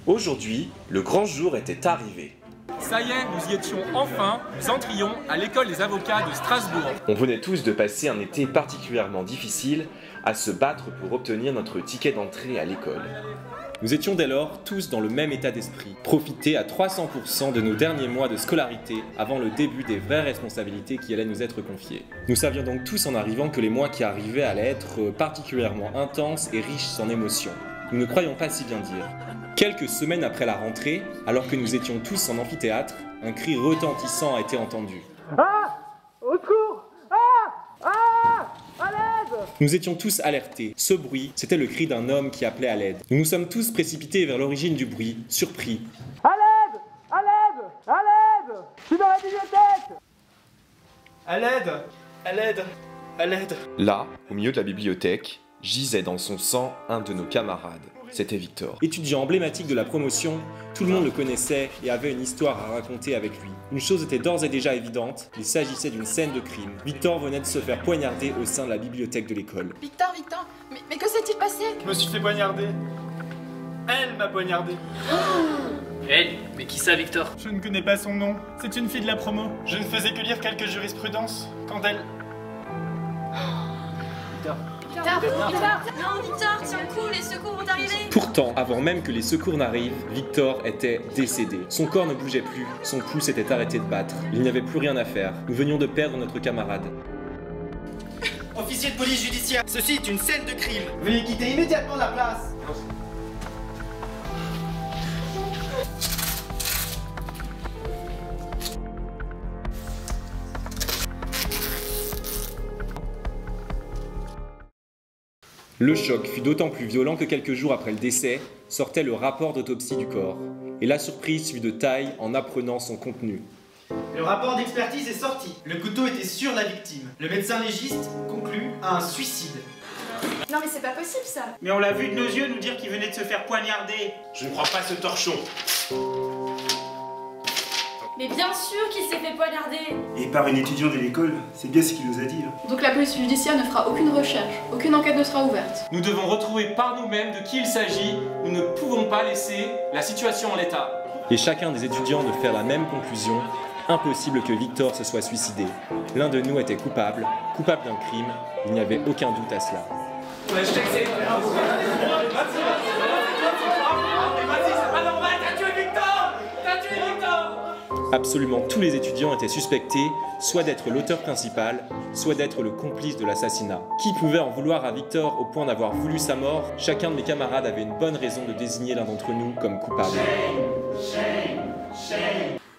Aujourd'hui, le grand jour était arrivé. Ça y est, nous y étions enfin, nous entrions à l'école des avocats de Strasbourg. On venait tous de passer un été particulièrement difficile à se battre pour obtenir notre ticket d'entrée à l'école. Nous étions dès lors tous dans le même état d'esprit, profiter à 300% de nos derniers mois de scolarité avant le début des vraies responsabilités qui allaient nous être confiées. Nous savions donc tous en arrivant que les mois qui arrivaient allaient être particulièrement intenses et riches en émotions. Nous ne croyons pas si bien dire. Quelques semaines après la rentrée, alors que nous étions tous en amphithéâtre, un cri retentissant a été entendu. Ah! Au secours! Ah! Ah! À l'aide! Nous étions tous alertés. Ce bruit, c'était le cri d'un homme qui appelait à l'aide. Nous nous sommes tous précipités vers l'origine du bruit, surpris. À l'aide! À l'aide! À l'aide! Je suis dans la bibliothèque! À l'aide! À l'aide! À l'aide! Là, au milieu de la bibliothèque, gisait dans son sang un de nos camarades. C'était Victor. Étudiant emblématique de la promotion, tout le monde le connaissait et avait une histoire à raconter avec lui. Une chose était d'ores et déjà évidente, il s'agissait d'une scène de crime. Victor venait de se faire poignarder au sein de la bibliothèque de l'école. Victor, mais que s'est-il passé? Je me suis fait poignarder. Elle m'a poignardé. Elle? Mais qui ça, Victor? Je ne connais pas son nom. C'est une fille de la promo. Je ne faisais que lire quelques jurisprudences quand elle... Non, Victor, tiens le coup, les secours vont arriver. Pourtant, avant même que les secours n'arrivent, Victor était décédé. Son corps ne bougeait plus, son pouls s'était arrêté de battre. Il n'y avait plus rien à faire. Nous venions de perdre notre camarade. Officier de police judiciaire, ceci est une scène de crime. Veuillez quitter immédiatement la place. Le choc fut d'autant plus violent que quelques jours après le décès, sortait le rapport d'autopsie du corps. Et la surprise fut de taille en apprenant son contenu. Le rapport d'expertise est sorti. Le couteau était sur la victime. Le médecin légiste conclut à un suicide. Non mais c'est pas possible ça. Mais on l'a vu de nos yeux nous dire qu'il venait de se faire poignarder. Je ne crois pas ce torchon. Mais bien sûr qu'il s'est fait poignarder. Et par une étudiante de l'école, c'est bien ce qu'il nous a dit. Donc la police judiciaire ne fera aucune recherche, aucune enquête ne sera ouverte. Nous devons retrouver par nous-mêmes de qui il s'agit. Nous ne pouvons pas laisser la situation en l'état. Et chacun des étudiants de faire la même conclusion. Impossible que Victor se soit suicidé. L'un de nous était coupable d'un crime. Il n'y avait aucun doute à cela. Absolument tous les étudiants étaient suspectés, soit d'être l'auteur principal, soit d'être le complice de l'assassinat. Qui pouvait en vouloir à Victor au point d'avoir voulu sa mort? Chacun de mes camarades avait une bonne raison de désigner l'un d'entre nous comme coupable.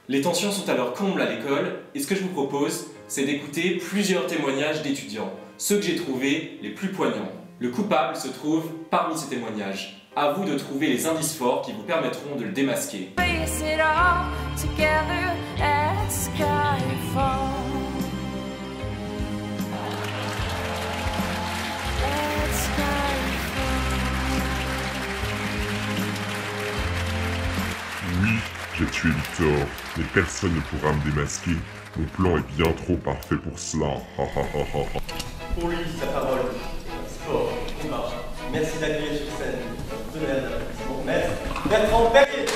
Les tensions sont à leur comble à l'école, et ce que je vous propose, c'est d'écouter plusieurs témoignages d'étudiants, ceux que j'ai trouvés les plus poignants. Le coupable se trouve parmi ces témoignages. À vous de trouver les indices forts qui vous permettront de le démasquer. Oui, j'ai tué Victor, mais personne ne pourra me démasquer. Mon plan est bien trop parfait pour cela. Pour lui, la parole. Sport, combat. Merci d'accueillir sur scène. Donnez l'applaudissement. Maître Bertrand Perrier.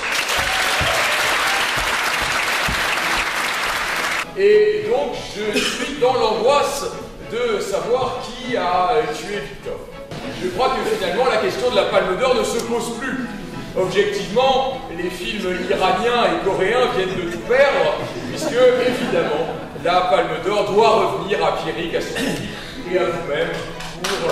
Et donc, je suis dans l'angoisse de savoir qui a tué Victor. Je crois que finalement, la question de la Palme d'Or ne se pose plus. Objectivement, les films iraniens et coréens viennent de tout perdre, puisque, évidemment, la Palme d'Or doit revenir à Pierrick, à son équipe et à vous-même pour...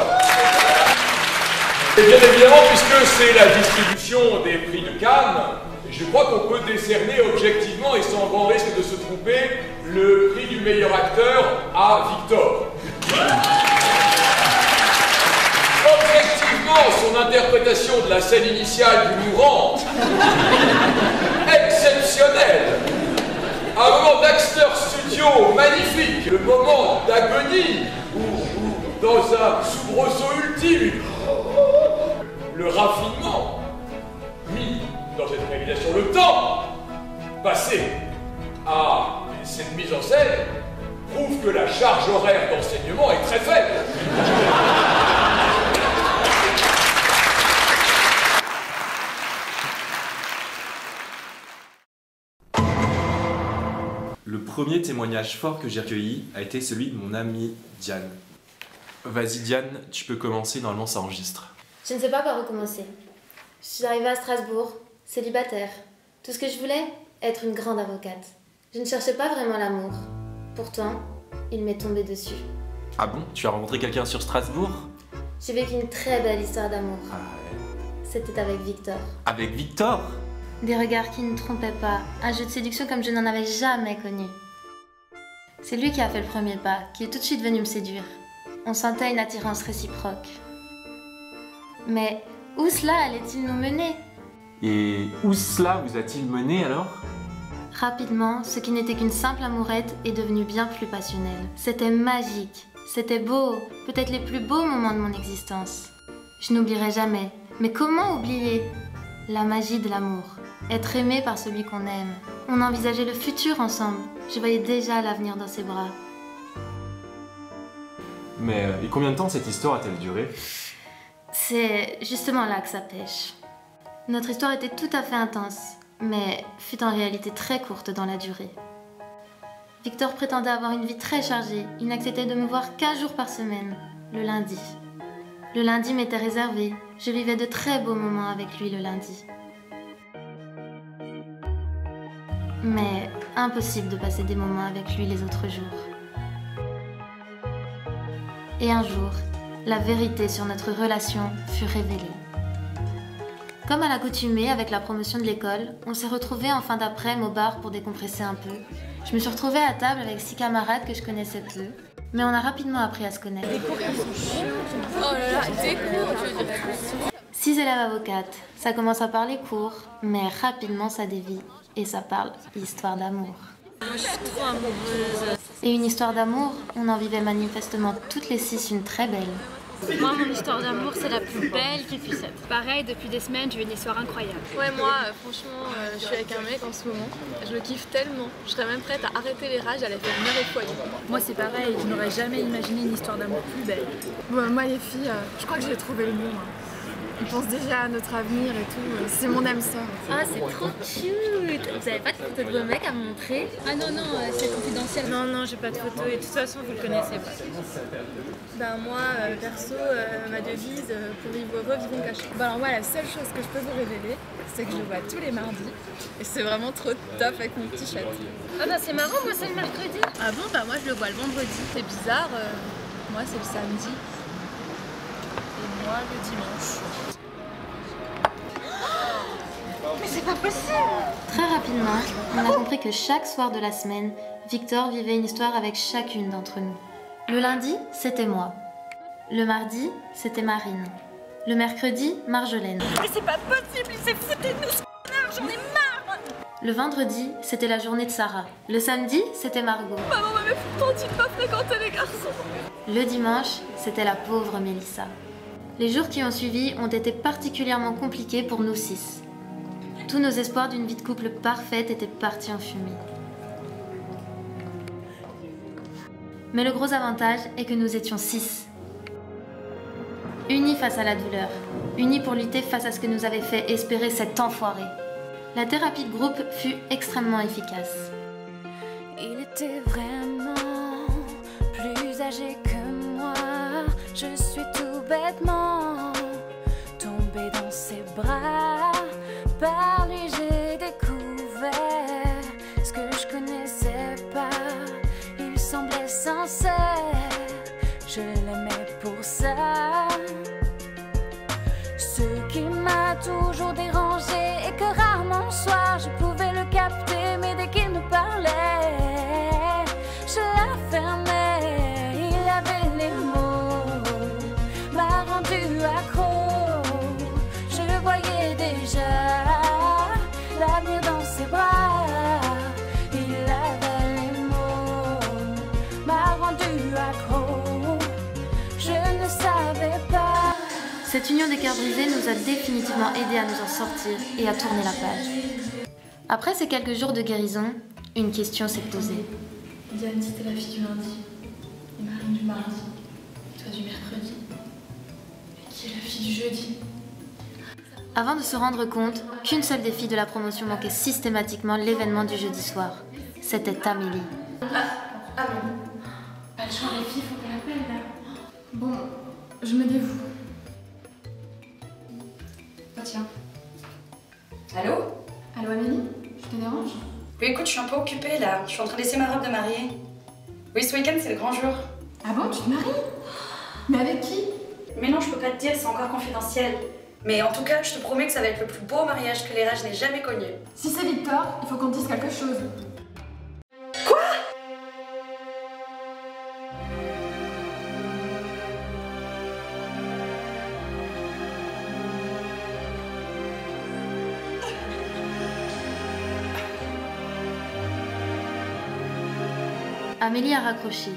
Et bien évidemment, puisque c'est la distribution des prix de Cannes, je crois qu'on peut décerner objectivement et sans grand risque de se tromper le prix du meilleur acteur à Victor. Objectivement, son interprétation de la scène initiale du mourant, exceptionnelle. Un moment d'Axter Studio magnifique, le moment d'agonie, où dans un soubresaut ultime, le raffinement mis dans cette réalisation, le temps passé à cette mise en scène prouve que la charge horaire d'enseignement est très faible. premier témoignage fort que j'ai recueilli a été celui de mon amie Diane. Vas-y Diane, tu peux commencer, normalement ça enregistre. Je ne sais pas par où commencer. Je suis arrivée à Strasbourg, célibataire. Tout ce que je voulais, être une grande avocate. Je ne cherchais pas vraiment l'amour. Pourtant, il m'est tombé dessus. Ah bon? Tu as rencontré quelqu'un sur Strasbourg? J'ai vécu une très belle histoire d'amour. Ah ouais. C'était avec Victor. Avec Victor? Des regards qui ne trompaient pas, un jeu de séduction comme je n'en avais jamais connu. C'est lui qui a fait le premier pas, qui est tout de suite venu me séduire. On sentait une attirance réciproque. Mais où cela allait-il nous mener? Et où cela vous a-t-il mené alors? Rapidement, ce qui n'était qu'une simple amourette est devenu bien plus passionnel. C'était magique, c'était beau, peut-être les plus beaux moments de mon existence. Je n'oublierai jamais, mais comment oublier? La magie de l'amour, être aimé par celui qu'on aime. On envisageait le futur ensemble, je voyais déjà l'avenir dans ses bras. Mais et combien de temps cette histoire a-t-elle duré? C'est justement là que ça pêche. Notre histoire était tout à fait intense, mais fut en réalité très courte dans la durée. Victor prétendait avoir une vie très chargée, il n'acceptait de me voir qu'1 jour par semaine, le lundi. Le lundi m'était réservé, je vivais de très beaux moments avec lui le lundi. Mais impossible de passer des moments avec lui les autres jours. Et un jour, la vérité sur notre relation fut révélée. Comme à l'accoutumée avec la promotion de l'école, on s'est retrouvés en fin d'après-midi au bar pour décompresser un peu. Je me suis retrouvée à table avec 6 camarades que je connaissais peu, mais on a rapidement appris à se connaître. Les cours qui sont chiants. Oh là là, des cours, je veux dire. 6 élèves avocates, ça commence à parler cours, mais rapidement ça dévie, et ça parle histoire d'amour. Moi je suis trop amoureuse. Et une histoire d'amour, on en vivait manifestement toutes les 6 une très belle. Moi, mon histoire d'amour, c'est la plus belle qui puisse être. Pareil, depuis des semaines, j'ai une histoire incroyable. Ouais, moi, franchement, je suis avec un mec en ce moment. Je le kiffe tellement. Je serais même prête à arrêter les rages, à aller faire mère et foyer. Moi, c'est pareil. Je n'aurais jamais imaginé une histoire d'amour plus belle. Bon, moi, les filles, je crois que j'ai trouvé le mot. On pense déjà à notre avenir et tout. C'est mon âme sœur. Ah, c'est trop cute. Vous avez pas de photo de vos mecs à me montrer? Ah non, non, c'est confidentiel. Non, non, j'ai pas de photo et de toute façon, vous le connaissez pas. Ben moi, perso, ma devise, pour vivre heureux, vivons cachés. Bon alors moi, la seule chose que je peux vous révéler, c'est que je le vois tous les mardis. Et c'est vraiment trop top avec mon petit chat. Ah bah c'est marrant, moi c'est le mercredi. Ah bon? Bah moi je le vois le vendredi. C'est bizarre, moi c'est le samedi. Et moi le dimanche. Mais c'est pas possible! Très rapidement, on a compris que chaque soir de la semaine, Victor vivait une histoire avec chacune d'entre nous. Le lundi, c'était moi. Le mardi, c'était Marine. Le mercredi, Marjolaine. Mais c'est pas possible, il s'est foutu de nous, ce connard, j'en ai marre! Le vendredi, c'était la journée de Sarah. Le samedi, c'était Margot. Maman m'avait foutu de pas fréquenter les garçons. Le dimanche, c'était la pauvre Mélissa. Les jours qui ont suivi ont été particulièrement compliqués pour nous 6. Tous nos espoirs d'une vie de couple parfaite étaient partis en fumée. Mais le gros avantage est que nous étions 6. Unis face à la douleur, unis pour lutter face à ce que nous avait fait espérer cet enfoiré. La thérapie de groupe fut extrêmement efficace. Il était vraiment plus âgé que moi. Je suis tout bêtement tombée dans ses bras. Par lui j'ai découvert ce que je connaissais pas. Il semblait sincère, je l'aimais pour ça. Ce qui m'a toujours dérangé et que rarement le soir je pouvais le capter, mais dès qu'il me parlait, je la fermais. Il avait les mots, m'a rendu accro. Je voyais déjà l'avenir dans ses bras. Il avait les mots, m'a rendu accro. Je ne savais pas. Cette union des cœurs brisés nous a définitivement aidés à nous en sortir et à tourner la page. Après ces quelques jours de guérison, une question s'est posée. Diane, c'était la fille du lundi, et Marine du mardi, et toi du mercredi. Et qui est la fille du jeudi? Avant de se rendre compte qu'une seule des filles de la promotion manquait systématiquement l'événement du jeudi soir. C'était Amélie. Amélie. Pas le choix, les filles, faut qu'on l'appelle là. Bon, je me dévoue. Oh tiens. Allô? Allô Amélie? Je te dérange? Oui, écoute, je suis un peu occupée là. Je suis en train de laisser ma robe de mariée. Oui, ce week-end, c'est le grand jour. Ah bon, tu te maries? Mais avec qui? Mais non, je peux pas te dire, c'est encore confidentiel. Mais en tout cas, je te promets que ça va être le plus beau mariage que les rages n'aient jamais connu. Si c'est Victor, il faut qu'on te dise quelque chose. Quoi? Amélie a raccroché.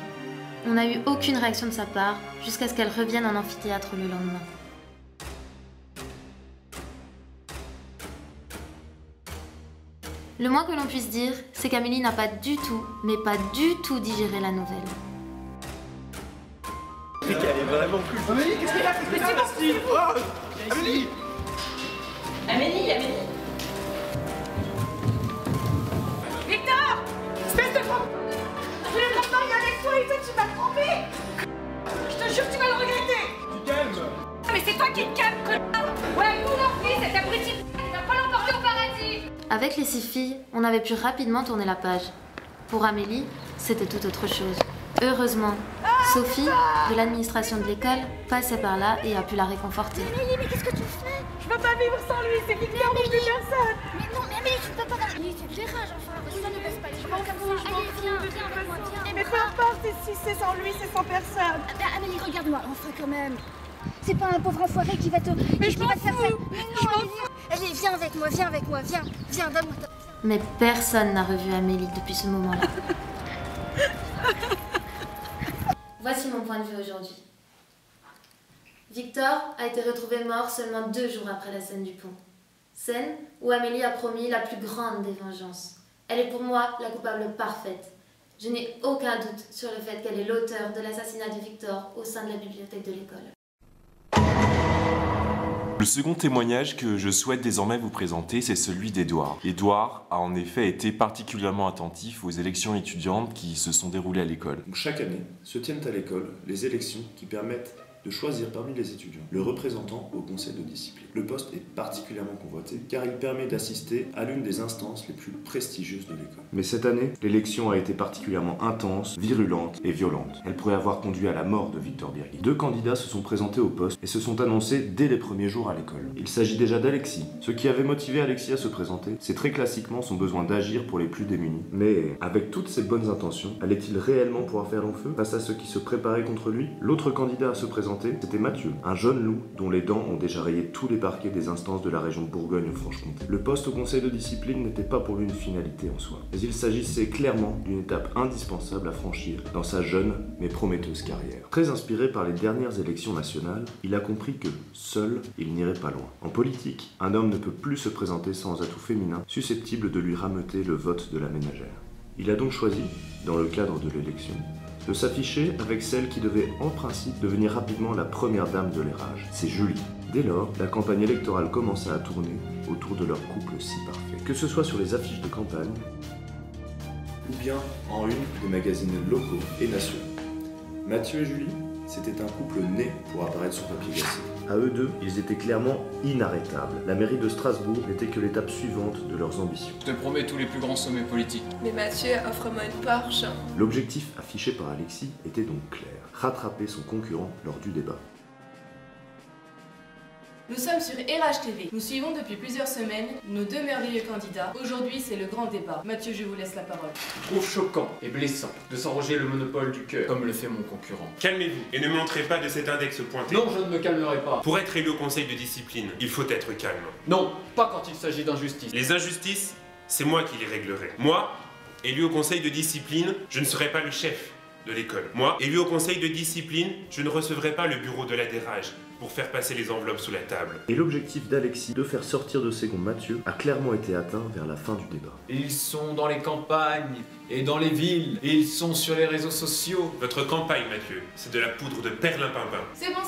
On n'a eu aucune réaction de sa part jusqu'à ce qu'elle revienne en amphithéâtre le lendemain. Le moins que l'on puisse dire, c'est qu'Amélie n'a pas du tout, mais pas du tout digéré la nouvelle. Elle est vraiment cool. Amélie, qu'est-ce qu'il y a? Mais c'est parti. Amélie. Amélie. Victor! Espèce de femme! Je voulais me marier avec toi et toi tu m'as trompé! Je te jure que tu vas le regretter! Tu calmes. Ah, mais c'est toi qui te calmes, connard! Ouais, nous leur fils, cet abruti, il va pas l'emporter au paradis! Avec les 6 filles, on avait pu rapidement tourner la page. Pour Amélie, c'était tout autre chose. Heureusement, Sophie, de l'administration de l'école, passait par là et a pu la réconforter. Amélie, mais qu'est-ce que tu fais? Je peux pas vivre sans lui, c'est Victor, mais plus personne! Mais non, mais Amélie, tu peux pas... Amélie, c'est des rages, enfin, ça ne passe pas les choses comme ça. Allez, viens avec moi, viens. Mais peu importe, si c'est sans lui, c'est sans personne! Amélie, regarde-moi, enfin quand même. C'est pas un pauvre enfoiré qui va te... Mais je m'en va te faire ça. fous. Mais non, Amélie, viens avec moi, viens, donne-moi ta... Mais personne n'a revu Amélie depuis ce moment-là. Voici mon point de vue aujourd'hui. Victor a été retrouvé mort seulement 2 jours après la scène du pont. Scène où Amélie a promis la plus grande des vengeances. Elle est pour moi la coupable parfaite. Je n'ai aucun doute sur le fait qu'elle est l'auteur de l'assassinat de Victor au sein de la bibliothèque de l'école. Le second témoignage que je souhaite désormais vous présenter, c'est celui d'Edouard. Edouard a en effet été particulièrement attentif aux élections étudiantes qui se sont déroulées à l'école. Chaque année, se tiennent à l'école les élections qui permettent de choisir parmi les étudiants le représentant au conseil de discipline. Le poste est particulièrement convoité car il permet d'assister à l'une des instances les plus prestigieuses de l'école. Mais cette année, l'élection a été particulièrement intense, virulente et violente. Elle pourrait avoir conduit à la mort de Victor Birgit. 2 candidats se sont présentés au poste et se sont annoncés dès les premiers jours à l'école. Il s'agit déjà d'Alexis. Ce qui avait motivé Alexis à se présenter, c'est très classiquement son besoin d'agir pour les plus démunis. Mais avec toutes ses bonnes intentions, allait-il réellement pouvoir faire long feu face à ceux qui se préparaient contre lui? L'autre candidat à se présenter, c'était Mathieu, un jeune loup dont les dents ont déjà rayé tous les parquets des instances de la région de Bourgogne-Franche-Comté. Le poste au conseil de discipline n'était pas pour lui une finalité en soi, mais il s'agissait clairement d'une étape indispensable à franchir dans sa jeune mais prometteuse carrière. Très inspiré par les dernières élections nationales, il a compris que, seul, il n'irait pas loin. En politique, un homme ne peut plus se présenter sans atout féminin susceptible de lui rameuter le vote de la ménagère. Il a donc choisi, dans le cadre de l'élection, de s'afficher avec celle qui devait en principe devenir rapidement la première dame de l'érage. C'est Julie. Dès lors, la campagne électorale commença à tourner autour de leur couple si parfait. Que ce soit sur les affiches de campagne, ou bien en une des magazines locaux et nationaux. Mathieu et Julie, c'était un couple né pour apparaître sur papier glacé. À eux deux, ils étaient clairement inarrêtables. La mairie de Strasbourg n'était que l'étape suivante de leurs ambitions. Je te promets tous les plus grands sommets politiques. Mais Mathieu, offre-moi une Porsche. L'objectif affiché par Alexis était donc clair, rattraper son concurrent lors du débat. Nous sommes sur RH TV. Nous suivons depuis plusieurs semaines nos 2 merveilleux candidats. Aujourd'hui, c'est le grand débat. Mathieu, je vous laisse la parole. Je trouve choquant et blessant de s'arroger le monopole du cœur, comme le fait mon concurrent. Calmez-vous et ne montrez pas de cet index pointé. Non, je ne me calmerai pas. Pour être élu au conseil de discipline, il faut être calme. Non, pas quand il s'agit d'injustice. Les injustices, c'est moi qui les réglerai. Moi, élu au conseil de discipline, je ne serai pas le chef de l'école. Moi, élu au conseil de discipline, je ne recevrai pas le bureau de l'adhérage pour faire passer les enveloppes sous la table. Et l'objectif d'Alexis de faire sortir de ses gonds Mathieu a clairement été atteint vers la fin du débat. Ils sont dans les campagnes et dans les villes, et ils sont sur les réseaux sociaux. Votre campagne, Mathieu, c'est de la poudre de perlimpinpin. C'est bon,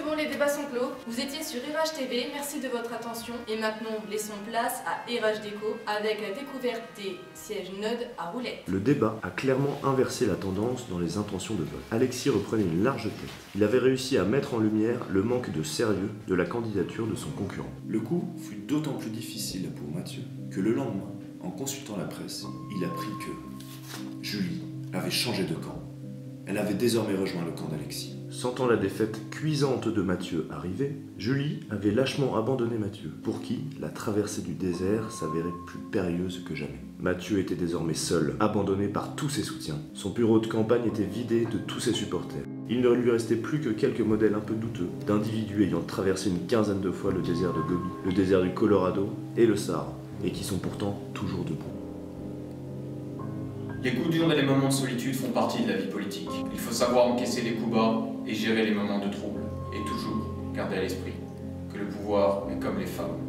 bon, les débats sont clos. Vous étiez sur RH TV, merci de votre attention. Et maintenant, laissons place à RH Déco avec la découverte des sièges neudes à roulettes. Le débat a clairement inversé la tendance dans les intentions de vote. Alexis reprenait une large tête. Il avait réussi à mettre en lumière le manque de sérieux de la candidature de son concurrent. Le coup fut d'autant plus difficile pour Mathieu que le lendemain, en consultant la presse, il apprit que Julie avait changé de camp. Elle avait désormais rejoint le camp d'Alexis. Sentant la défaite cuisante de Mathieu arriver, Julie avait lâchement abandonné Mathieu, pour qui la traversée du désert s'avérait plus périlleuse que jamais. Mathieu était désormais seul, abandonné par tous ses soutiens. Son bureau de campagne était vidé de tous ses supporters. Il ne lui restait plus que quelques modèles un peu douteux, d'individus ayant traversé une quinzaine de fois le désert de Gobi, le désert du Colorado et le Sahara, et qui sont pourtant toujours debout. Les coups durs et les moments de solitude font partie de la vie politique. Il faut savoir encaisser les coups bas et gérer les moments de trouble. Et toujours garder à l'esprit que le pouvoir est comme les femmes.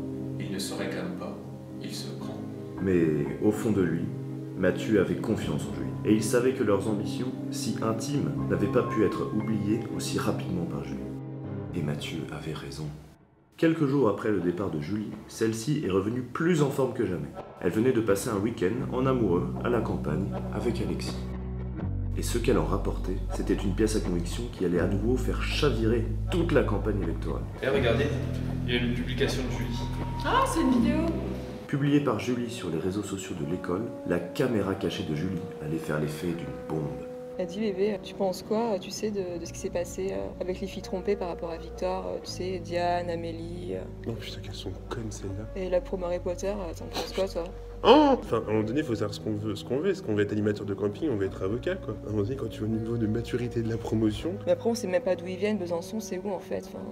Il ne se réclame pas, il se prend. Mais au fond de lui, Mathieu avait confiance en Julie. Et il savait que leurs ambitions, si intimes, n'avaient pas pu être oubliées aussi rapidement par Julie. Et Mathieu avait raison. Quelques jours après le départ de Julie, celle-ci est revenue plus en forme que jamais. Elle venait de passer un week-end en amoureux à la campagne avec Alexis. Et ce qu'elle en rapportait, c'était une pièce à conviction qui allait à nouveau faire chavirer toute la campagne électorale. Et regardez, il y a une publication de Julie. Ah, c'est une vidéo. Publiée par Julie sur les réseaux sociaux de l'école, la caméra cachée de Julie allait faire l'effet d'une bombe. Elle dit bébé, tu penses quoi, tu sais, de ce qui s'est passé avec les filles trompées par rapport à Victor, tu sais, Diane, Amélie. Oh putain, qu'elles sont connes celles-là. Et la pro Harry Potter, t'en penses quoi toi? Oh, enfin, à un moment donné, il faut savoir ce qu'on veut. Est-ce qu'on veut être animateur de camping, on veut être avocat, quoi. À un moment donné, quand tu vois le niveau de maturité de la promotion. Mais après, on sait même pas d'où ils viennent, Besançon, c'est où en fait, enfin...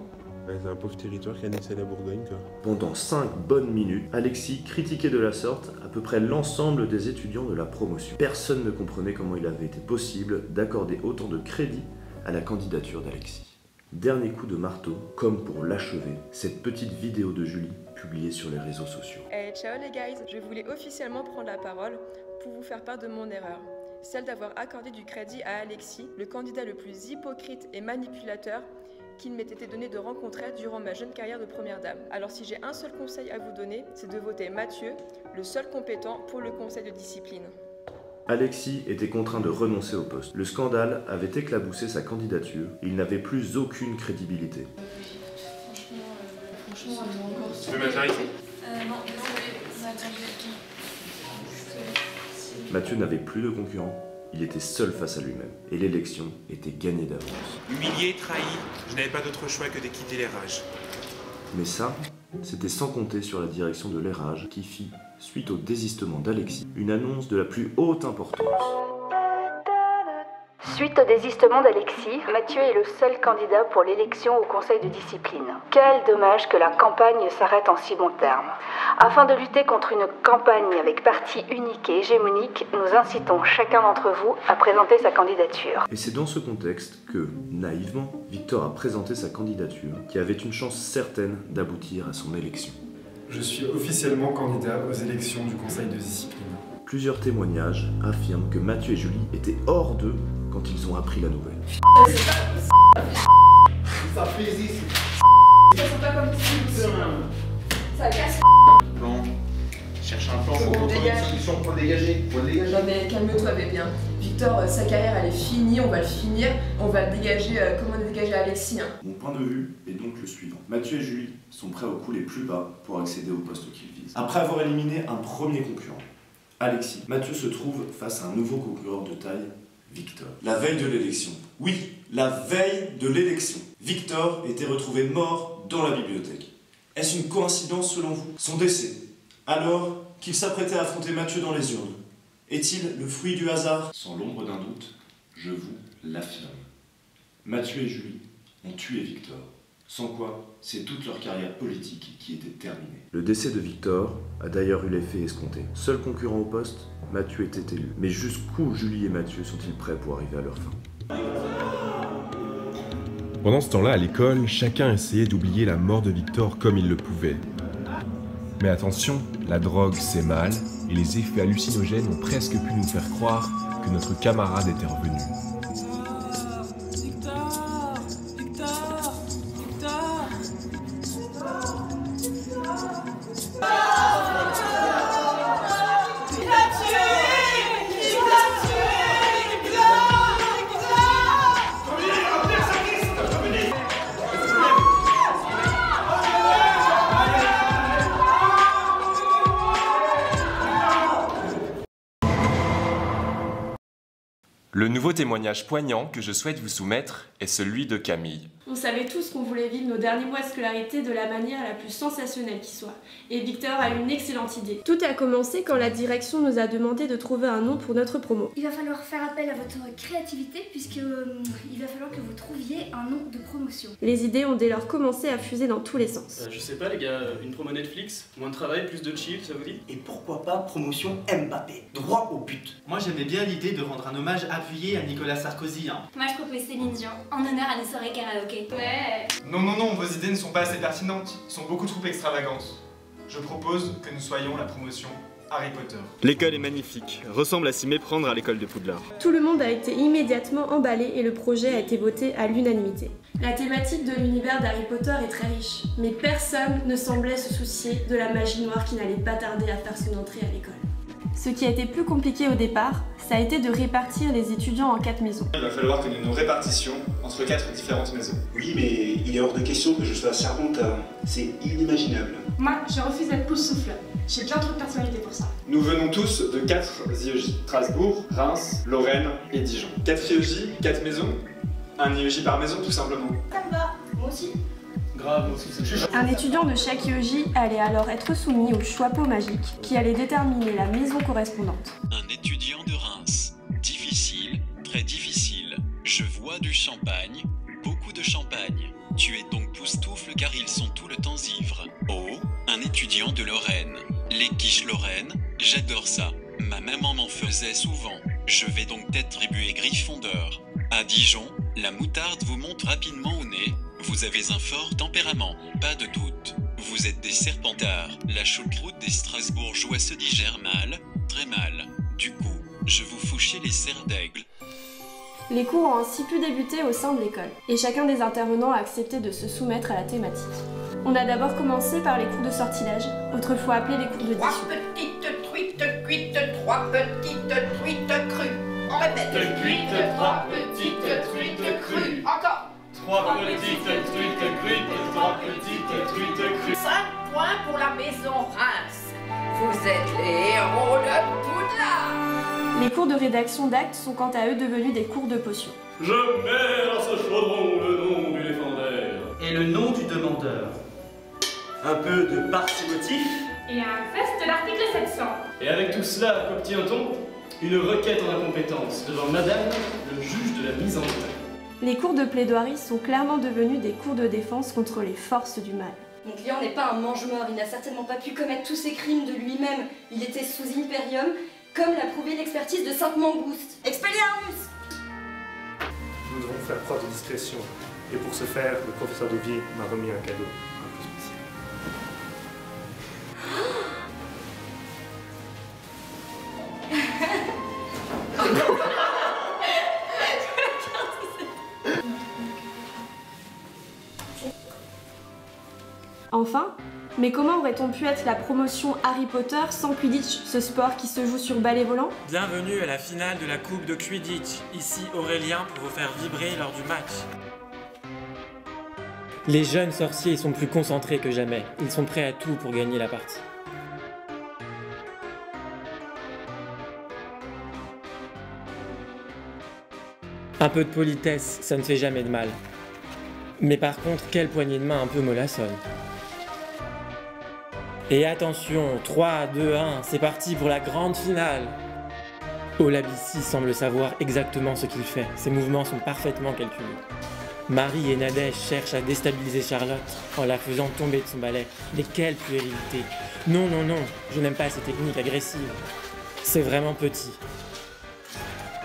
Ouais, c'est un pauvre territoire qui est annexé à la Bourgogne, quoi. Pendant 5 bonnes minutes, Alexis critiquait de la sorte à peu près l'ensemble des étudiants de la promotion. Personne ne comprenait comment il avait été possible d'accorder autant de crédit à la candidature d'Alexis. Dernier coup de marteau, comme pour l'achever, cette petite vidéo de Julie publiée sur les réseaux sociaux. Hey, ciao les guys, je voulais officiellement prendre la parole pour vous faire part de mon erreur. Celle d'avoir accordé du crédit à Alexis, le candidat le plus hypocrite et manipulateur qu'il m'ait été donné de rencontrer durant ma jeune carrière de première dame. Alors si j'ai un seul conseil à vous donner, c'est de voter Mathieu, le seul compétent pour le conseil de discipline. Alexis était contraint de renoncer au poste. Le scandale avait éclaboussé sa candidature et il n'avait plus aucune crédibilité. Franchement, encore... Tu peux mettre là ici? Non, désolé. Attends, Mathieu n'avait plus de concurrent. Il était seul face à lui-même, et l'élection était gagnée d'avance. Humilié, trahi, je n'avais pas d'autre choix que de quitter les rages. Mais ça, c'était sans compter sur la direction de l'ERAGE qui fit, suite au désistement d'Alexis, une annonce de la plus haute importance. Suite au désistement d'Alexis, Mathieu est le seul candidat pour l'élection au conseil de discipline. Quel dommage que la campagne s'arrête en si bons termes. Afin de lutter contre une campagne avec parti unique et hégémonique, nous incitons chacun d'entre vous à présenter sa candidature. Et c'est dans ce contexte que, naïvement, Victor a présenté sa candidature, qui avait une chance certaine d'aboutir à son élection. Je suis officiellement candidat aux élections du conseil de discipline. Plusieurs témoignages affirment que Mathieu et Julie étaient hors d'eux quand ils ont appris la nouvelle. Ça fait ici. Ça sent pas comme ça. Ça casse. Bon, cherche un plan pour trouver une solution pour le dégager. Faut le dégager. Non mais calme-toi bébé. Victor, sa carrière elle est finie, on va le finir, on va le dégager comme on a dégagé Alexis. Mon point de vue est donc le suivant. Mathieu et Julie sont prêts au coup les plus bas pour accéder au poste qu'ils visent. Après avoir éliminé un premier concurrent, Alexis, Mathieu se trouve face à un nouveau concurrent de taille, Victor. La veille de l'élection. Oui, la veille de l'élection. Victor était retrouvé mort dans la bibliothèque. Est-ce une coïncidence selon vous? Son décès, alors qu'il s'apprêtait à affronter Mathieu dans les urnes, est-il le fruit du hasard? Sans l'ombre d'un doute, je vous l'affirme. Mathieu et Julie ont tué Victor. Sans quoi, c'est toute leur carrière politique qui était terminée. Le décès de Victor a d'ailleurs eu l'effet escompté. Seul concurrent au poste, Mathieu était élu. Mais jusqu'où Julie et Mathieu sont-ils prêts pour arriver à leur fin? Pendant ce temps-là, à l'école, chacun essayait d'oublier la mort de Victor comme il le pouvait. Mais attention, la drogue c'est mal, et les effets hallucinogènes ont presque pu nous faire croire que notre camarade était revenu. Le nouveau témoignage poignant que je souhaite vous soumettre est celui de Camille. On savait tous qu'on voulait vivre nos derniers mois de scolarité de la manière la plus sensationnelle qui soit. Et Victor a eu une excellente idée. Tout a commencé quand la direction nous a demandé de trouver un nom pour notre promo. Il va falloir faire appel à votre créativité puisque il va falloir que vous trouviez un nom de promotion. Les idées ont dès lors commencé à fuser dans tous les sens. Je sais pas les gars, une promo Netflix, moins de travail, plus de chill, ça vous dit? Et pourquoi pas promotion Mbappé, droit au but. Moi j'aimais bien l'idée de rendre un hommage appuyé à Nicolas Sarkozy. Moi je propose Céline Dion, en honneur à nos soirées karaoké. Ouais. Non, vos idées ne sont pas assez pertinentes, sont beaucoup trop extravagantes. Je propose que nous soyons la promotion Harry Potter. L'école est magnifique, ressemble à s'y méprendre à l'école de Poudlard. Tout le monde a été immédiatement emballé et le projet a été voté à l'unanimité. La thématique de l'univers d'Harry Potter est très riche, mais personne ne semblait se soucier de la magie noire qui n'allait pas tarder à faire son entrée à l'école. Ce qui a été plus compliqué au départ, ça a été de répartir les étudiants en 4 maisons. Il va falloir que nous nous répartissions entre 4 différentes maisons. Oui, mais il est hors de question que je sois serpentard. C'est inimaginable. Moi, je refuse d'être pouce-souffleur. J'ai bien trop de personnalité pour ça. Nous venons tous de 4 IEJ. Strasbourg, Reims, Lorraine et Dijon. 4 IEJ, 4 maisons. Un IEJ par maison tout simplement. Ça me va, moi aussi. Grave, moi aussi c'est... Un étudiant de chaque IEJ allait alors être soumis au chapeau magique qui allait déterminer la maison correspondante. Un étudiant de Reims. Difficile, très difficile. Je vois du champagne, beaucoup de champagne. Tu es donc poustoufle car ils sont tout le temps ivres. Oh, un étudiant de Lorraine. Les quiches Lorraine, j'adore ça. Ma maman m'en faisait souvent. Je vais donc t'attribuer Gryffondor. À Dijon, la moutarde vous monte rapidement au nez. Vous avez un fort tempérament, pas de doute. Vous êtes des serpentards. La choucroute des Strasbourgeois se digère mal, très mal. Du coup, je vous fous chier les serres d'aigle. Les cours ont ainsi pu débuter au sein de l'école, et chacun des intervenants a accepté de se soumettre à la thématique. On a d'abord commencé par les cours de sortilège, autrefois appelés les cours de 3 discussion. petites truites cuites, 3 petites truites crues. On répète. Cuites, 3 petites truites crues. Encore. 3 petites truites cuites, 3 petites truites crues. 5 points pour la maison Reims. Vous êtes les héros de Poudlard. Les cours de rédaction d'actes sont quant à eux devenus des cours de potions. Je mets dans ce chaudron le nom du défendeur. Et le nom du demandeur. Un peu de parcimotif. Et un fest de l'article 700. Et avec tout cela, qu'obtient-on? Une requête en incompétence devant Madame, le juge de la mise en état. Les cours de plaidoirie sont clairement devenus des cours de défense contre les forces du mal. Mon client n'est pas un mange-mort, il n'a certainement pas pu commettre tous ces crimes de lui-même. Il était sous Imperium, comme l'a prouvé l'expertise de Sainte-Mangouste. Expelliarmus! Nous devons faire preuve de discrétion. Et pour ce faire, le professeur Douvier m'a remis un cadeau un peu spécial. Enfin, mais comment aurait-on pu être la promotion Harry Potter sans Quidditch, ce sport qui se joue sur balai volant? Bienvenue à la finale de la Coupe de Quidditch. Ici Aurélien pour vous faire vibrer lors du match. Les jeunes sorciers sont plus concentrés que jamais. Ils sont prêts à tout pour gagner la partie. Un peu de politesse, ça ne fait jamais de mal. Mais par contre, quelle poignée de main un peu mollassonne. Et attention, 3, 2, 1, c'est parti pour la grande finale. Olabisi semble savoir exactement ce qu'il fait. Ses mouvements sont parfaitement calculés. Marie et Nadège cherchent à déstabiliser Charlotte en la faisant tomber de son balai. Mais quelle puérilité! Non, non, non, je n'aime pas ces techniques agressives. C'est vraiment petit.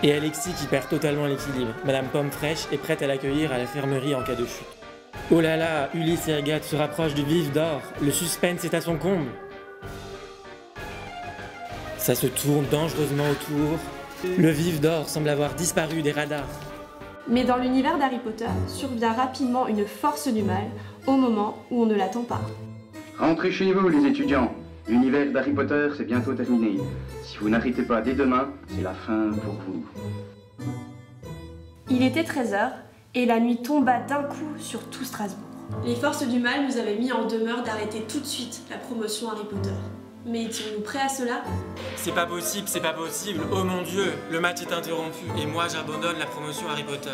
Et Alexis qui perd totalement l'équilibre. Madame Pomme Fraîche est prête à l'accueillir à la fermerie en cas de chute. Oh là là, Ulysse et Agathe se rapprochent du vif d'or. Le suspense est à son comble. Ça se tourne dangereusement autour. Le vif d'or semble avoir disparu des radars. Mais dans l'univers d'Harry Potter survient rapidement une force du mal au moment où on ne l'attend pas. Rentrez chez vous les étudiants. L'univers d'Harry Potter c'est bientôt terminé. Si vous n'arrêtez pas dès demain, c'est la fin pour vous. Il était 13h et la nuit tomba d'un coup sur tout Strasbourg. Les forces du mal nous avaient mis en demeure d'arrêter tout de suite la promotion Harry Potter. Mais étions-nous prêts à cela? C'est pas possible, oh mon Dieu, le match est interrompu et moi j'abandonne la promotion Harry Potter.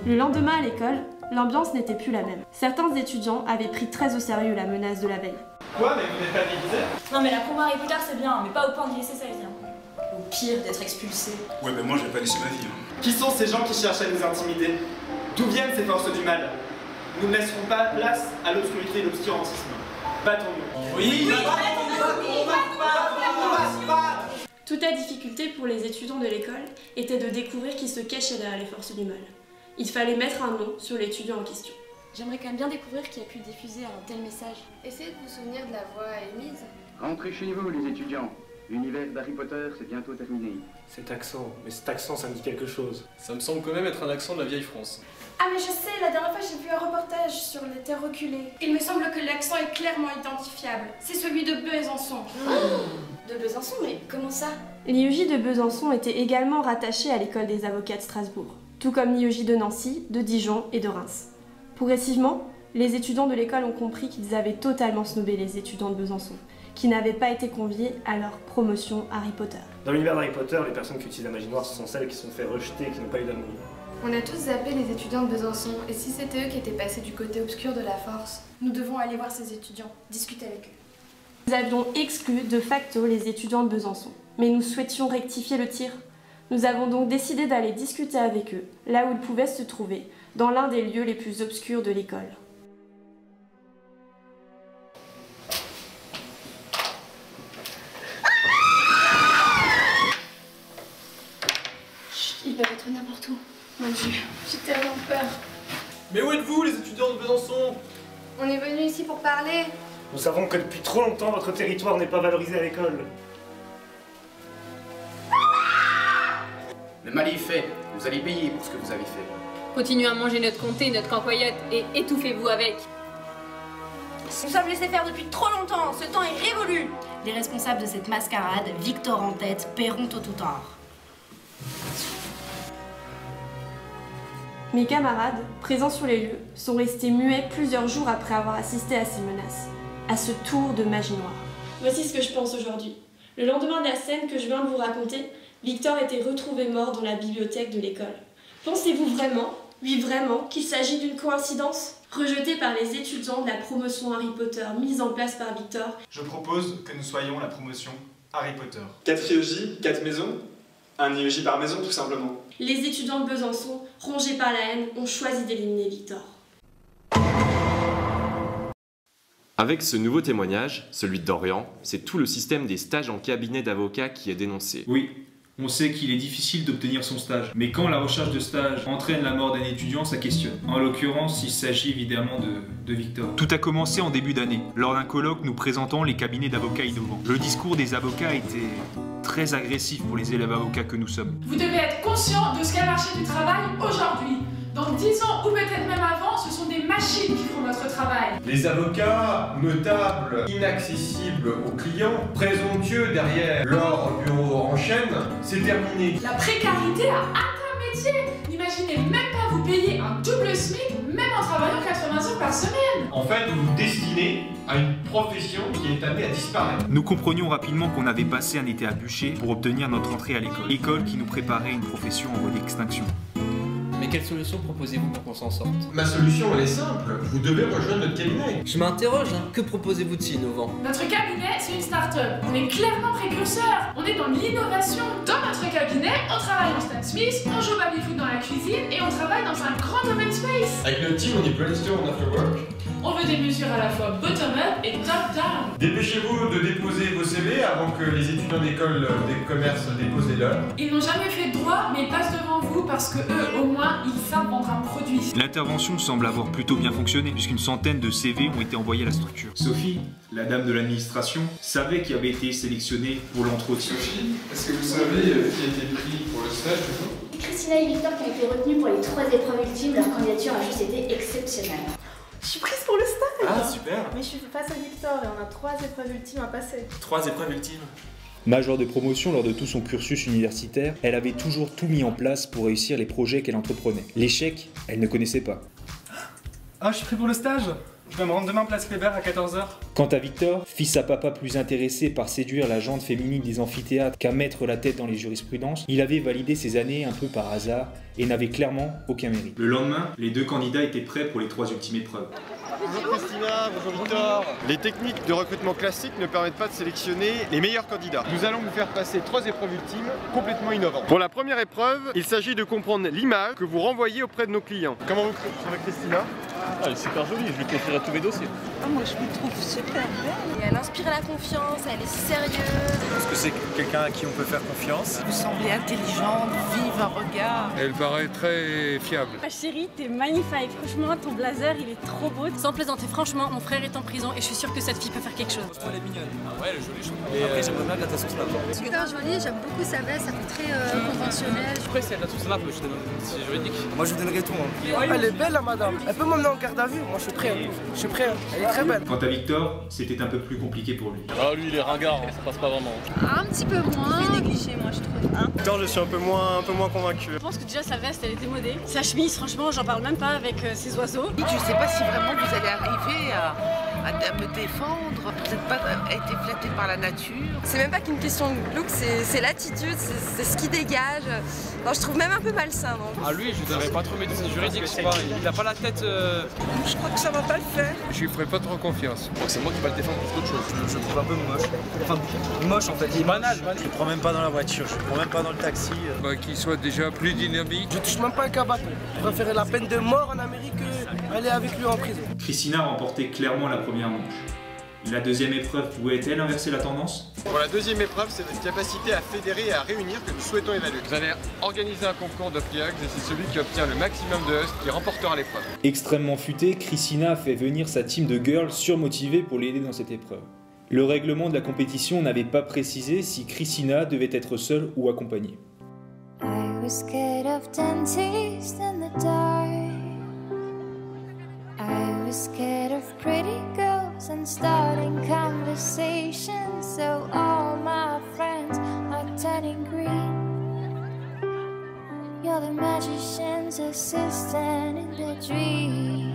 Le lendemain à l'école, l'ambiance n'était plus la même. Certains étudiants avaient pris très au sérieux la menace de la veille. Quoi, mais vous n'êtes pas déguisé? Non mais la promo Harry Potter c'est bien, mais pas au point d'y laisser sa vie. Au pire d'être expulsé. Ouais, mais moi je vais pas laisser ma vie. Qui sont ces gens qui cherchent à nous intimider? D'où viennent ces forces du mal? Nous ne laisserons pas place à l'obscurité et l'obscurantisme. Battons-nous. Oui, Toute la difficulté pour les étudiants de l'école était de découvrir qui se cachait derrière les forces du mal. Il fallait mettre un nom sur l'étudiant en question. J'aimerais quand même bien découvrir qui a pu diffuser un tel message. Essayez de vous souvenir de la voix émise. Rentrez chez vous, les étudiants. L'univers d'Harry Potter, c'est bientôt terminé. Cet accent, ça me dit quelque chose. Ça me semble quand même être un accent de la vieille France. Ah mais je sais, la dernière fois j'ai vu un reportage sur les terres reculées. Il me semble que l'accent est clairement identifiable. C'est celui de Besançon. De Besançon, mais comment ça? L'IEJ de Besançon était également rattaché à l'école des avocats de Strasbourg, tout comme l'IEJ de Nancy, de Dijon et de Reims. Progressivement, les étudiants de l'école ont compris qu'ils avaient totalement snobé les étudiants de Besançon, qui n'avaient pas été conviés à leur promotion Harry Potter. Dans l'univers d'Harry Potter, les personnes qui utilisent la magie noire, ce sont celles qui sont fait rejeter et qui n'ont pas eu d'amour. On a tous zappé les étudiants de Besançon, et si c'était eux qui étaient passés du côté obscur de la force, nous devons aller voir ces étudiants, discuter avec eux. Nous avions exclu de facto les étudiants de Besançon, mais nous souhaitions rectifier le tir. Nous avons donc décidé d'aller discuter avec eux, là où ils pouvaient se trouver, dans l'un des lieux les plus obscurs de l'école. Ils peuvent être n'importe où. Mon Dieu, j'ai tellement peur. Mais où êtes-vous, les étudiants de Besançon? On est venus ici pour parler. Nous savons que depuis trop longtemps, votre territoire n'est pas valorisé à l'école. Le mal est fait. Vous allez payer pour ce que vous avez fait. Continuez à manger notre comté, notre campoyette et étouffez-vous avec. Nous sommes laissés faire depuis trop longtemps. Ce temps est révolu. Les responsables de cette mascarade, Victor en tête, paieront tôt ou tard. Mes camarades, présents sur les lieux, sont restés muets plusieurs jours après avoir assisté à ces menaces, à ce tour de magie noire. Voici ce que je pense aujourd'hui. Le lendemain de la scène que je viens de vous raconter, Victor était retrouvé mort dans la bibliothèque de l'école. Pensez-vous vraiment, oui vraiment, qu'il s'agit d'une coïncidence? Rejeté par les étudiants de la promotion Harry Potter mise en place par Victor, Je propose que nous soyons la promotion Harry Potter. 4 IEJ, 4 maisons. Un IEJ par maison, tout simplement. les étudiants de Besançon, rongés par la haine, ont choisi d'éliminer Victor. Avec ce nouveau témoignage, celui de Dorian, c'est tout le système des stages en cabinet d'avocats qui est dénoncé. Oui, on sait qu'il est difficile d'obtenir son stage, mais quand la recherche de stage entraîne la mort d'un étudiant, ça questionne. En l'occurrence, il s'agit évidemment de Victor. Tout a commencé en début d'année, lors d'un colloque nous présentant les cabinets d'avocats innovants. Le discours des avocats était très agressif pour les élèves avocats que nous sommes. Vous devez être conscient de ce qu'est le marché du travail aujourd'hui. Dans 10 ans ou peut-être même avant, ce sont des machines qui font notre travail. Les avocats, notables, inaccessibles aux clients, présomptueux derrière leur bureau en chaîne, c'est terminé. La précarité a atteint le métier. N'imaginez même pas vous payer un double SMIC, même en travaillant 80 heures par semaine. En fait, vous vous destinez à une profession qui est amenée à disparaître. Nous comprenions rapidement qu'on avait passé un été à bûcher pour obtenir notre entrée à l'école. École qui nous préparait à une profession en voie d'extinction. Mais quelle solution proposez-vous pour qu'on s'en sorte? Ma solution, elle est simple. Vous devez rejoindre notre cabinet. Je m'interroge, hein. Que proposez-vous de si innovant? Notre cabinet, c'est une start-up. On est clairement précurseurs. On est dans l'innovation. Dans notre cabinet, on travaille en Stan Smith, on joue au baby-foot dans la cuisine et on travaille dans un grand open space. Avec notre team, on est brainstorm en afterwork. On veut des mesures à la fois bottom-up et top-down. Dépêchez-vous de déposer vos CV avant que les étudiants d'école des commerces déposent les leurs. Ils n'ont jamais fait de droit, mais ils passent devant vous parce que eux, au moins, ils savent vendre un produit. L'intervention semble avoir plutôt bien fonctionné, puisqu'une centaine de CV ont été envoyés à la structure. Sophie, la dame de l'administration, savait qui avait été sélectionnée pour l'entretien. Sophie, est-ce que vous savez qui a été pris pour le stage du coup? Christina et Victor qui ont été retenus pour les 3 épreuves ultimes, leur candidature a juste été exceptionnelle. Je suis prise pour le stage. Ah, super. Mais je suis face à Victor et on a 3 épreuves ultimes à passer. 3 épreuves ultimes. Majeure de promotion lors de tout son cursus universitaire, elle avait toujours tout mis en place pour réussir les projets qu'elle entreprenait. L'échec, elle ne connaissait pas. Ah, je suis pris pour le stage. Je vais me rendre demain place Kléber à 14h. Quant à Victor, fils à papa plus intéressé par séduire la jante féminine des amphithéâtres qu'à mettre la tête dans les jurisprudences, il avait validé ses années un peu par hasard et n'avait clairement aucun mérite. Le lendemain, les deux candidats étaient prêts pour les 3 ultimes épreuves. Bonjour Christina, bonjour Victor. Les techniques de recrutement classiques ne permettent pas de sélectionner les meilleurs candidats. Nous allons vous faire passer 3 épreuves ultimes complètement innovantes. Pour la première épreuve, il s'agit de comprendre l'image que vous renvoyez auprès de nos clients. Comment vous trouvez Christina? Elle est super jolie, je lui confierai tous mes dossiers. Ah, moi je me trouve super belle. Et elle inspire la confiance, elle est sérieuse. Est-ce que c'est quelqu'un à qui on peut faire confiance? Vous semblez intelligente, vive un regard. Elle paraît très fiable. Ma chérie, t'es magnifique. Franchement, ton blazer, il est trop beau. Sans plaisanter, franchement, mon frère est en prison et je suis sûre que cette fille peut faire quelque chose. Elle est mignonne. Ah ouais, elle est jolie, je trouve. Et après, j'aimerais bien gratter son snap. Super jolie, j'aime beaucoup sa veste, ça fait très conventionnel. Après, si elle gratte son snap, je te donne. C'est juridique. Moi, je vous donnerai tout. Elle est belle, la madame. Elle peut m'emmener en garde à vue. Moi, je suis prêt. Je suis prêt. Elle est très belle. Quant à Victor, c'était un peu plus compliqué pour lui. Ah, lui, il est ringard, ça passe pas vraiment. Un petit peu moins. Il est négligé, moi, je trouve. Hein? Victor, je suis un peu moins convaincu. Je pense que déjà sa veste, elle est démodée. Sa chemise, franchement, j'en parle même pas avec ses oiseaux. Je sais pas si vraiment vous allez arriver à me défendre. Vous n'êtes pas été flatté par la nature. C'est même pas qu'une question de look, c'est l'attitude, c'est ce qui dégage. Non, je trouve même un peu malsain. Non. Ah lui, je ne donnerais pas trop médecine juridique, je sais pas. Il a pas la tête... Je crois que ça va pas le faire. Je lui ferai pas trop confiance. Je crois que c'est moi qui vais le défendre plus qu'autre chose. Je le trouve un peu moche. Enfin, moche en fait. Il est banal. Je le prends même pas dans la voiture, je le prends même pas dans le taxi. Qu'il soit déjà plus dynamique. Je touche même pas un cabaton. Je préférais la peine de mort en Amérique qu'aller avec lui en prison. Christina remportait clairement la première manche. La deuxième épreuve pouvait-elle inverser la tendance? Pour la deuxième épreuve, c'est votre capacité à fédérer et à réunir que nous souhaitons évaluer. Vous allez organiser un concours de pliages et c'est celui qui obtient le maximum de husks qui remportera l'épreuve. Extrêmement futée, Christina a fait venir sa team de girls surmotivées pour l'aider dans cette épreuve. Le règlement de la compétition n'avait pas précisé si Christina devait être seule ou accompagnée. I was scared of dentists in the dark. I was scared of pretty girls and starting conversations. So all my friends are turning green. You're the magician's assistant in the dream.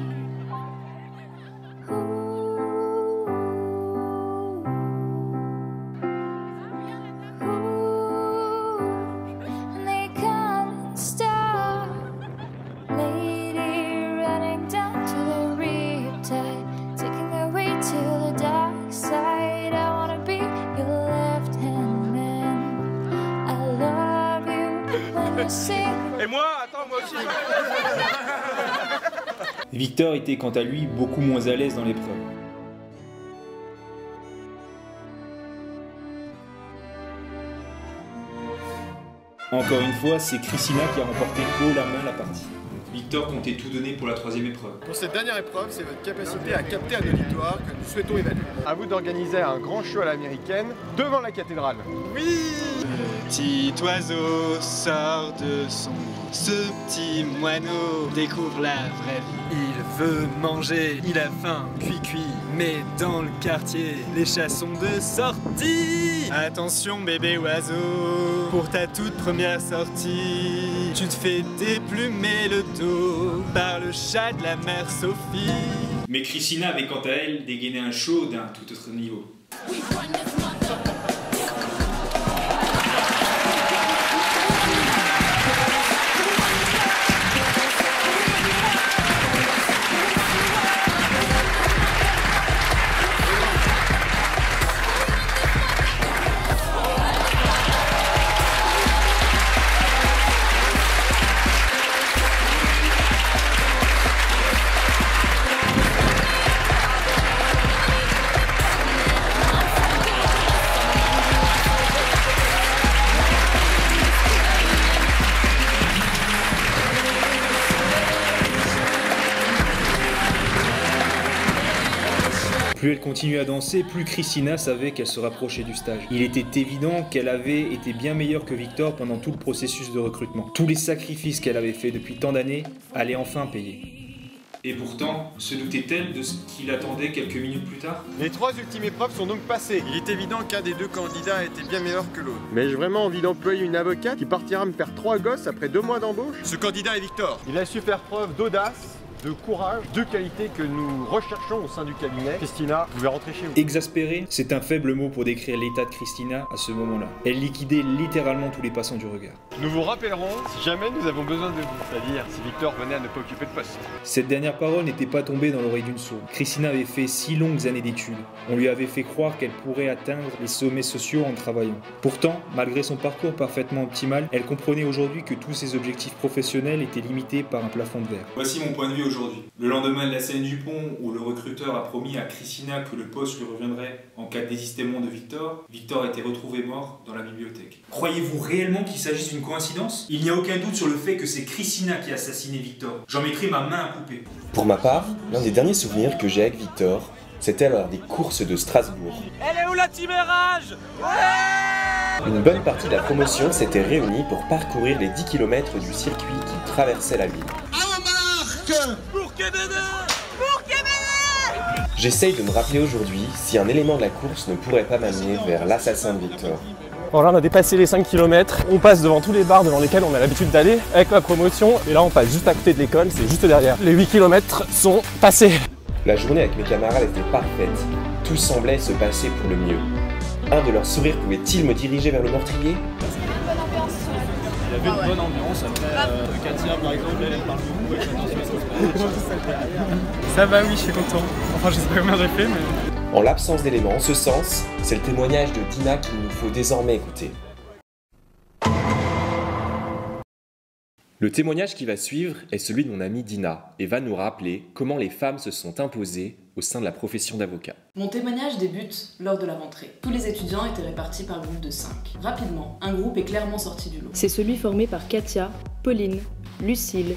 Et moi, attends, moi aussi. Victor était quant à lui beaucoup moins à l'aise dans l'épreuve. Encore une fois, c'est Christina qui a remporté haut la main la partie. Victor comptait tout donner pour la troisième épreuve. Pour cette dernière épreuve, c'est votre capacité à capter un auditoire que nous souhaitons évaluer. À vous d'organiser un grand show à l'américaine devant la cathédrale. Oui! Petit oiseau sort de son nid. Ce petit moineau découvre la vraie vie. Il veut manger, il a faim, cuit, mais dans le quartier, les chats sont de sortie. Attention bébé oiseau, pour ta toute première sortie, tu te fais déplumer le dos par le chat de la mère Sophie. Mais Christina avait quant à elle dégainé un show d'un tout autre niveau. Plus elle continuait à danser, plus Christina savait qu'elle se rapprochait du stage. Il était évident qu'elle avait été bien meilleure que Victor pendant tout le processus de recrutement. Tous les sacrifices qu'elle avait faits depuis tant d'années allaient enfin payer. Et pourtant, se doutait-elle de ce qui l'attendait quelques minutes plus tard? Les 3 ultimes épreuves sont donc passées. Il est évident qu'un des 2 candidats était bien meilleur que l'autre. Mais j'ai vraiment envie d'employer une avocate qui partira me faire 3 gosses après 2 mois d'embauche. Ce candidat est Victor. Il a su faire preuve d'audace, de courage, de qualité que nous recherchons au sein du cabinet. Christina, vous pouvez rentrer chez vous. Exaspérée, c'est un faible mot pour décrire l'état de Christina à ce moment-là. Elle liquidait littéralement tous les passants du regard. Nous vous rappellerons si jamais nous avons besoin de vous, c'est-à-dire si Victor venait à ne pas occuper de poste. Cette dernière parole n'était pas tombée dans l'oreille d'une sourde. Christina avait fait 6 longues années d'études. On lui avait fait croire qu'elle pourrait atteindre les sommets sociaux en travaillant. Pourtant, malgré son parcours parfaitement optimal, elle comprenait aujourd'hui que tous ses objectifs professionnels étaient limités par un plafond de verre. Voici mon point de vue aujourd'hui. Le lendemain de la scène du pont, où le recruteur a promis à Christina que le poste lui reviendrait en cas de désistement de Victor, Victor a été retrouvé mort dans la bibliothèque. Croyez-vous réellement qu'il s'agisse d'une coïncidence? Il n'y a aucun doute sur le fait que c'est Christina qui a assassiné Victor. J'en mettrai ma main à couper. Pour ma part, l'un des derniers souvenirs que j'ai avec Victor, c'était lors des courses de Strasbourg. Elle est où la team RH? Une bonne partie de la promotion s'était réunie pour parcourir les 10 km du circuit qui traversait la ville. Pour Québec! J'essaye de me rappeler aujourd'hui si un élément de la course ne pourrait pas m'amener vers l'assassin de Victor. Bon là on a dépassé les 5 km, on passe devant tous les bars devant lesquels on a l'habitude d'aller avec la promotion et là on passe juste à côté de l'école, c'est juste derrière. Les 8 km sont passés. La journée avec mes camarades était parfaite, tout semblait se passer pour le mieux. Un de leurs sourires pouvait-il me diriger vers le meurtrier? Il y avait une bonne ambiance, après Katia par exemple, elle parle beaucoup, elle fait attention à Ça va, oui, je suis content. Enfin, je sais pas combien j'ai fait, mais... En l'absence d'éléments en ce sens, c'est le témoignage de Dina qu'il nous faut désormais écouter. Le témoignage qui va suivre est celui de mon amie Dina et va nous rappeler comment les femmes se sont imposées au sein de la profession d'avocat. Mon témoignage débute lors de la rentrée. Tous les étudiants étaient répartis par groupe de 5. Rapidement, un groupe est clairement sorti du lot. C'est celui formé par Katia, Pauline, Lucille,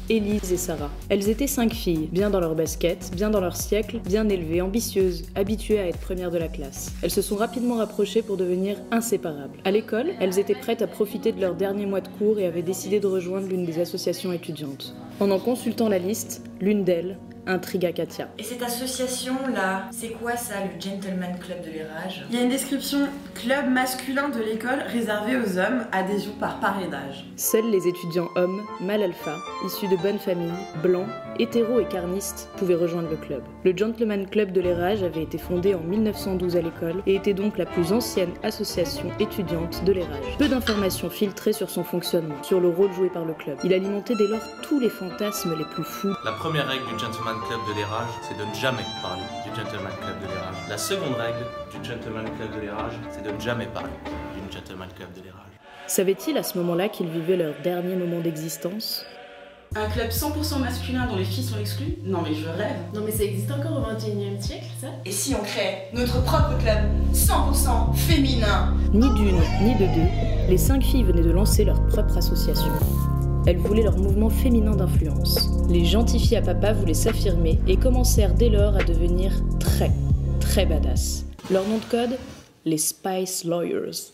Élise et Sarah. Elles étaient 5 filles, bien dans leur basket, bien dans leur siècle, bien élevées, ambitieuses, habituées à être premières de la classe. Elles se sont rapidement rapprochées pour devenir inséparables. À l'école, elles étaient prêtes à profiter de leur dernier mois de cours et avaient décidé de rejoindre l'une des associations étudiantes. En consultant la liste, l'une d'elles intrigua Katia. Et cette association-là, c'est quoi ça, le Gentleman Club de l'Érage? Il y a une description club masculin de l'école réservé aux hommes, adhésion par parrainage. Seuls les étudiants hommes, mâles alpha, issus de bonnes familles, blancs, hétéros et carnistes pouvaient rejoindre le club. Le Gentleman Club de l'Érage avait été fondé en 1912 à l'école et était donc la plus ancienne association étudiante de l'Érage. Peu d'informations filtrées sur son fonctionnement, sur le rôle joué par le club. Il alimentait dès lors tous les fantasmes les plus fous. La première règle du Gentleman Club de l'Érage, c'est de ne jamais parler du Gentleman Club de l'Érage. La seconde règle du Gentleman Club de l'Érage, c'est de ne jamais parler du Gentleman Club de l'Érage. Savaient-ils à ce moment-là qu'ils vivaient leur dernier moment d'existence? Un club 100% masculin dont les filles sont exclues? Non mais je rêve. Non mais ça existe encore au 21e siècle, ça? Et si on crée notre propre club 100% féminin? Ni d'une, ni de deux, les 5 filles venaient de lancer leur propre association. Elles voulaient leur mouvement féminin d'influence. Les gentilles filles à papa voulaient s'affirmer et commencèrent dès lors à devenir très badass. Leur nom de code, les Spice Lawyers.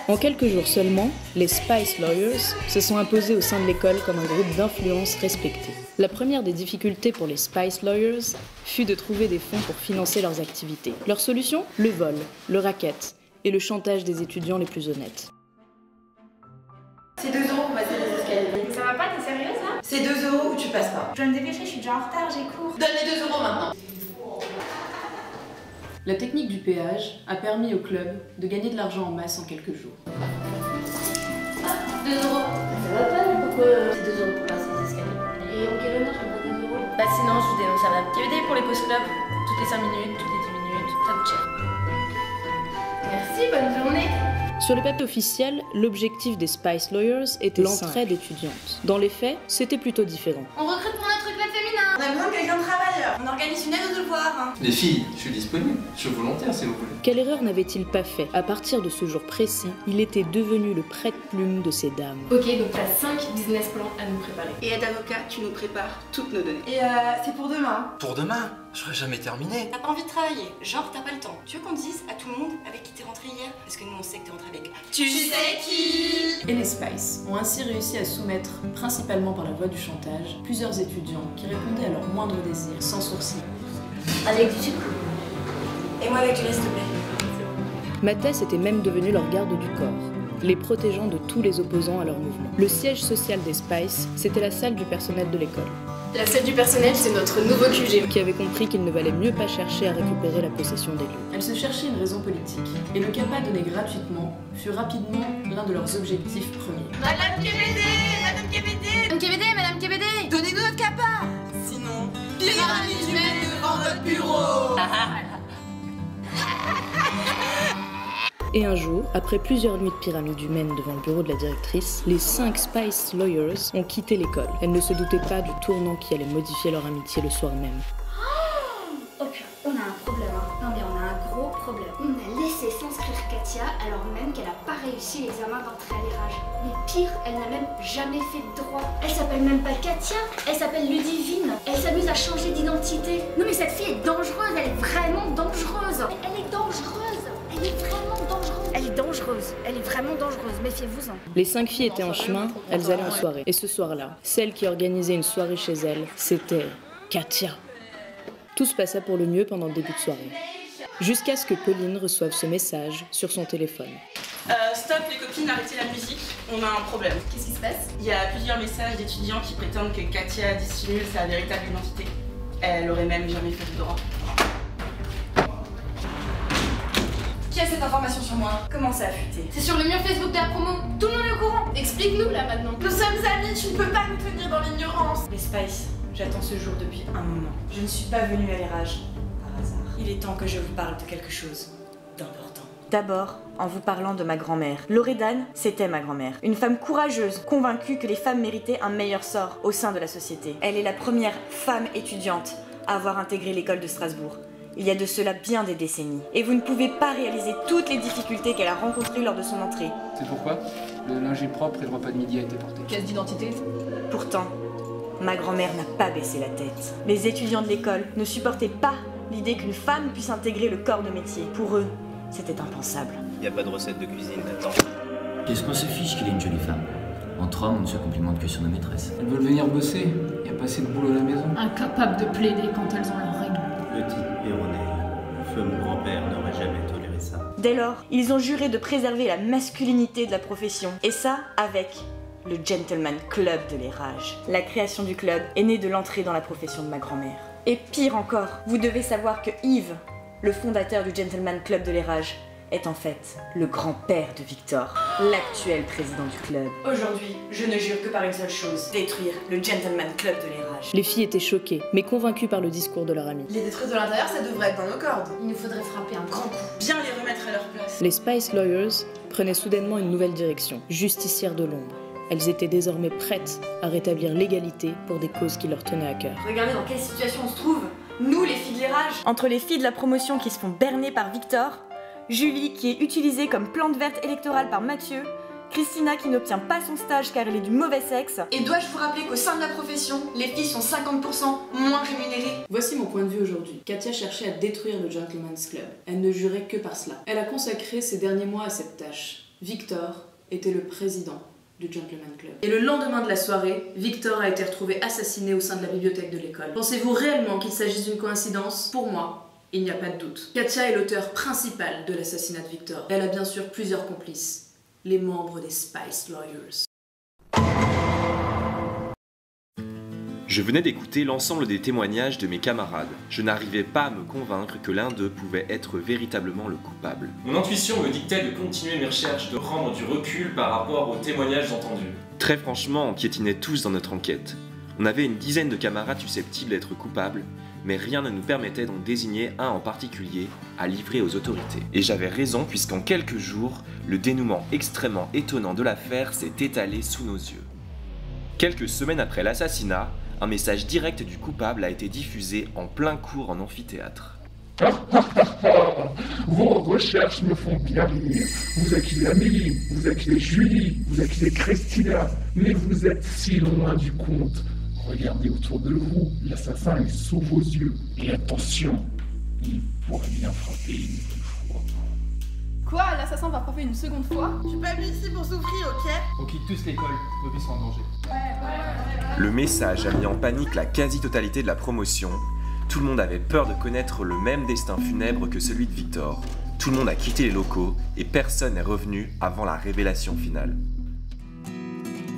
En quelques jours seulement, les Spice Lawyers se sont imposés au sein de l'école comme un groupe d'influence respecté. La première des difficultés pour les Spice Lawyers fut de trouver des fonds pour financer leurs activités. Leur solution? Le vol, le racket et le chantage des étudiants les plus honnêtes. C'est 2 € pour passer les escaliers. Ça va pas, t'es sérieuse là? C'est 2 € ou tu passes pas. Je dois me dépêcher, je suis déjà en retard, j'ai cours. Donne les 2 € maintenant. La technique du péage a permis au club de gagner de l'argent en masse en quelques jours. Ah, 2 €. Ça va pas, mais pourquoi c'est 2 € pour passer les escaliers? Et en quel honneur je me donne 2 €? Bah sinon, je vous dénonce à la PVD pour les post clubs. Toutes les 5 minutes, toutes les 10 minutes, ça coûte cher. Merci, bonne journée. Sur le papier officiel, l'objectif des Spice Lawyers était l'entraide étudiante. Dans les faits, c'était plutôt différent. On recrute pour notre club féminin. On a besoin de quelqu'un de travailleur. On a organise une aide aux devoirs. Hein. Les filles, je suis disponible, je suis volontaire si vous voulez. Quelle erreur n'avait-il pas fait? À partir de ce jour précis, il était devenu le prête-plume de ces dames. Ok, donc t'as 5 business plans à nous préparer. Et aide avocat, tu nous prépares toutes nos données. Et c'est pour demain. Pour demain? J'aurais jamais terminé. T'as pas envie de travailler, genre t'as pas le temps. Tu veux qu'on dise à tout le monde avec qui t'es rentré hier? Parce que nous on sait que t'es rentré avec... Tu sais qui? Et les Spice ont ainsi réussi à soumettre, principalement par la voie du chantage, plusieurs étudiants qui répondaient à leurs moindres désirs, sans sourcil. Avec du sucre. Et moi avec du lait, s'il te plaît. Mathès était même devenu leur garde du corps, les protégeant de tous les opposants à leur mouvement. Le siège social des Spice, c'était la salle du personnel de l'école. La salle du personnel, c'est notre nouveau QG. Qui avait compris qu'il ne valait mieux pas chercher à récupérer la possession des lieux. Elle se cherchait une raison politique, et le CAPA donné gratuitement fut rapidement l'un de leurs objectifs premiers. Madame KBD! Madame KBD! Madame KBD, Madame KBD! Donnez-nous notre CAPA! Sinon, pyramide humaine devant notre bureau! Et un jour, après plusieurs nuits de pyramide humaine devant le bureau de la directrice, les 5 Spice Lawyers ont quitté l'école. Elles ne se doutaient pas du tournant qui allait modifier leur amitié le soir même. Oh purée, on a un problème, hein. Non mais on a un gros problème. On a laissé s'inscrire Katia alors même qu'elle n'a pas réussi l'examen d'entrée à l'érage. Mais pire, elle n'a même jamais fait de droit. Elle s'appelle même pas Katia, elle s'appelle Ludivine. Elle s'amuse à changer d'identité. Non mais cette fille est dangereuse, elle est vraiment dangereuse. Elle est dangereuse. Elle est vraiment dangereuse. Elle est dangereuse. Elle est vraiment dangereuse. Méfiez-vous-en. Les 5 filles étaient en chemin, elles allaient en soirée. Et ce soir-là, celle qui organisait une soirée chez elles, c'était Katia. Tout se passa pour le mieux pendant le début de soirée. Jusqu'à ce que Pauline reçoive ce message sur son téléphone. Stop les copines, arrêtez la musique, on a un problème. Qu'est-ce qui se passe? Il y a plusieurs messages d'étudiants qui prétendent que Katia dissimule sa véritable identité. Elle aurait même jamais fait de droit. Qui a cette information sur moi? Comment ça a fuité? C'est sur le mur Facebook de la promo. Tout le monde est au courant. Explique-nous là maintenant. Nous sommes amis, tu ne peux pas nous tenir dans l'ignorance. Les Spice, j'attends ce jour depuis un moment. Je ne suis pas venue à l'érage par hasard. Il est temps que je vous parle de quelque chose d'important. D'abord, en vous parlant de ma grand-mère. Loredane, c'était ma grand-mère. Une femme courageuse, convaincue que les femmes méritaient un meilleur sort au sein de la société. Elle est la première femme étudiante à avoir intégré l'école de Strasbourg. Il y a de cela bien des décennies. Et vous ne pouvez pas réaliser toutes les difficultés qu'elle a rencontrées lors de son entrée. C'est pourquoi le linge est propre et le repas de midi a été porté. Caisse d'identité. Pourtant, ma grand-mère n'a pas baissé la tête. Les étudiants de l'école ne supportaient pas l'idée qu'une femme puisse intégrer le corps de métier. Pour eux, c'était impensable. Il n'y a pas de recette de cuisine, t'attends. Qu'est-ce qu'on se fiche qu'il est une jolie femme? Entre hommes, on ne se complimente que sur nos maîtresses. Elles veulent venir bosser, il n'y a pas assez de boulot à la maison. Incapables de plaider quand elles ont leurs règles. Petite Péronnelle, feu mon grand-père n'aurait jamais toléré ça. Dès lors, ils ont juré de préserver la masculinité de la profession. Et ça, avec le Gentleman Club de l'Érage. La création du club est née de l'entrée dans la profession de ma grand-mère. Et pire encore, vous devez savoir que Yves, le fondateur du Gentleman Club de l'Érage, est en fait le grand-père de Victor, l'actuel président du club. Aujourd'hui, je ne jure que par une seule chose, détruire le Gentleman Club de l'Érage. Les filles étaient choquées, mais convaincues par le discours de leur ami. Les détruire de l'intérieur, ça devrait être dans nos cordes. Il nous faudrait frapper un grand coup. Bien les remettre à leur place. Les Spice Lawyers prenaient soudainement une nouvelle direction, justicières de l'ombre. Elles étaient désormais prêtes à rétablir l'égalité pour des causes qui leur tenaient à cœur. Regardez dans quelle situation on se trouve, nous les filles de l'Érage. Entre les filles de la promotion qui se font berner par Victor, Julie qui est utilisée comme plante verte électorale par Mathieu, Christina qui n'obtient pas son stage car elle est du mauvais sexe. Et dois-je vous rappeler qu'au sein de la profession, les filles sont 50% moins rémunérées? Voici mon point de vue aujourd'hui. Katia cherchait à détruire le Gentleman's Club. Elle ne jurait que par cela. Elle a consacré ses derniers mois à cette tâche. Victor était le président du Gentleman Club. Et le lendemain de la soirée, Victor a été retrouvé assassiné au sein de la bibliothèque de l'école. Pensez-vous réellement qu'il s'agisse d'une coïncidence? Pour moi, il n'y a pas de doute. Katia est l'auteur principal de l'assassinat de Victor. Elle a bien sûr plusieurs complices, les membres des Spice Lawyers. Je venais d'écouter l'ensemble des témoignages de mes camarades. Je n'arrivais pas à me convaincre que l'un d'eux pouvait être véritablement le coupable. Mon intuition me dictait de continuer mes recherches, de prendre du recul par rapport aux témoignages entendus. Très franchement, on piétinait tous dans notre enquête. On avait une dizaine de camarades susceptibles d'être coupables, mais rien ne nous permettait d'en désigner un en particulier à livrer aux autorités. Et j'avais raison puisqu'en quelques jours, le dénouement extrêmement étonnant de l'affaire s'est étalé sous nos yeux. Quelques semaines après l'assassinat, un message direct du coupable a été diffusé en plein cours en amphithéâtre. Vos recherches me font bien rire. Vous accusez Amélie, vous accusez Julie, vous accusez Christina, mais vous êtes si loin du compte. Regardez autour de vous, l'assassin est sous vos yeux. Et attention, il pourrait bien frapper une fois. Quoi? L'assassin va frapper une seconde fois? Je suis pas venu ici pour souffrir, ok? On quitte tous l'école, vos vies sont en danger. Le message a mis en panique la quasi-totalité de la promotion. Tout le monde avait peur de connaître le même destin funèbre que celui de Victor. Tout le monde a quitté les locaux et personne n'est revenu avant la révélation finale.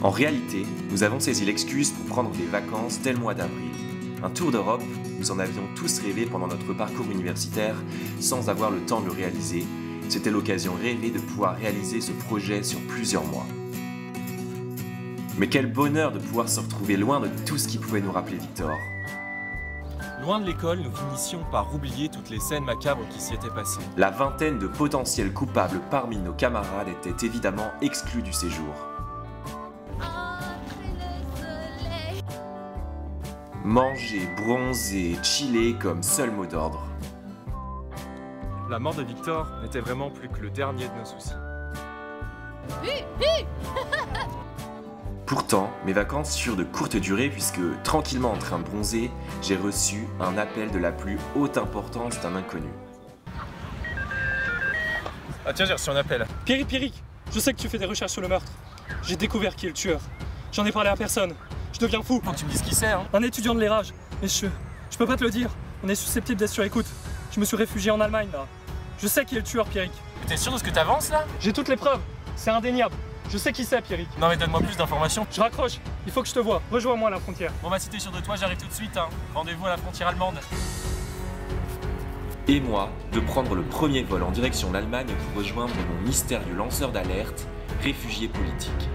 En réalité, nous avons saisi l'excuse pour prendre des vacances dès le mois d'avril. Un tour d'Europe, nous en avions tous rêvé pendant notre parcours universitaire sans avoir le temps de le réaliser. C'était l'occasion rêvée de pouvoir réaliser ce projet sur plusieurs mois. Mais quel bonheur de pouvoir se retrouver loin de tout ce qui pouvait nous rappeler Victor. Loin de l'école, nous finissions par oublier toutes les scènes macabres qui s'y étaient passées. La vingtaine de potentiels coupables parmi nos camarades était évidemment exclus du séjour. Manger, bronzer, chiller comme seul mot d'ordre. La mort de Victor n'était vraiment plus que le dernier de nos soucis. Pourtant, mes vacances furent de courte durée puisque, tranquillement en train de bronzer, j'ai reçu un appel de la plus haute importance d'un inconnu. Ah tiens, j'ai reçu un appel. Pierrick, je sais que tu fais des recherches sur le meurtre. J'ai découvert qui est le tueur. J'en ai parlé à personne. Je deviens fou. Non, tu me dis ce qui c'est, hein? Un étudiant de l'Érage. Mais je peux pas te le dire. On est susceptible d'être sur écoute. Je me suis réfugié en Allemagne, là. Je sais qui est le tueur, Pierrick. Mais t'es sûr de ce que t'avances, là? J'ai toutes les preuves. C'est indéniable. Je sais qui c'est, Pierrick. Non mais donne-moi plus d'informations. Je raccroche. Il faut que je te voie. Rejoins-moi à la frontière. Bon bah si t'es sûr de toi, j'arrive tout de suite, hein. Rendez-vous à la frontière allemande. Et moi, de prendre le premier vol en direction de l'Allemagne pour rejoindre mon mystérieux lanceur d'alerte, réfugié politique.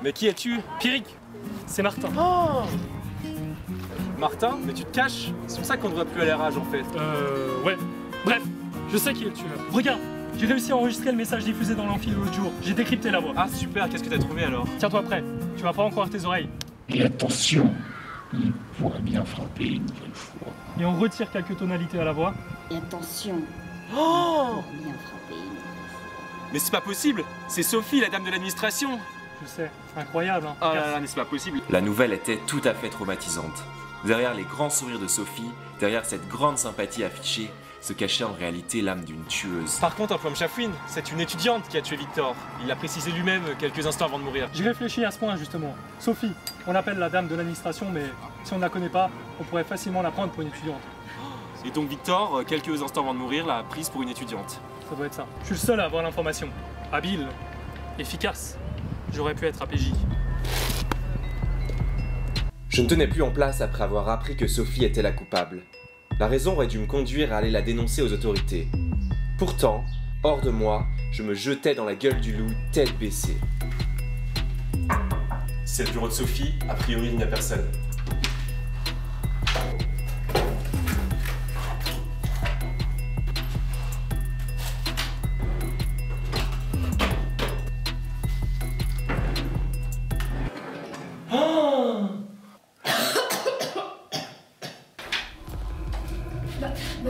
Mais qui es-tu? Pierrick, c'est Martin. Oh Martin? Mais tu te caches? C'est pour ça qu'on ne voit plus à l'Érage en fait. Ouais. Bref, je sais qui est le tueur. Regarde, j'ai réussi à enregistrer le message diffusé dans l'amphi l'autre jour. J'ai décrypté la voix. Ah super, qu'est-ce que t'as trouvé alors? Tiens-toi prêt, tu vas pas en croire tes oreilles. Et attention, il pourrait bien frapper une nouvelle fois. Et on retire quelques tonalités à la voix. Et attention, oh il pourrait bien frapper une nouvelle fois. Mais c'est pas possible! C'est Sophie, la dame de l'administration! Je sais, incroyable, hein. Oh là là, mais c'est pas possible! La nouvelle était tout à fait traumatisante. Derrière les grands sourires de Sophie, derrière cette grande sympathie affichée, se cachait en réalité l'âme d'une tueuse. Par contre, un peu me chafouine, c'est une étudiante qui a tué Victor. Il l'a précisé lui-même quelques instants avant de mourir. J'ai réfléchi à ce point justement. Sophie, on l'appelle la dame de l'administration, mais si on ne la connaît pas, on pourrait facilement la prendre pour une étudiante. Et donc Victor, quelques instants avant de mourir, l'a prise pour une étudiante. Ça doit être ça. Je suis le seul à avoir l'information. Habile, efficace. J'aurais pu être APJ. Je ne tenais plus en place après avoir appris que Sophie était la coupable. La raison aurait dû me conduire à aller la dénoncer aux autorités. Pourtant, hors de moi, je me jetais dans la gueule du loup, tête baissée. C'est le bureau de Sophie, a priori il n'y a personne.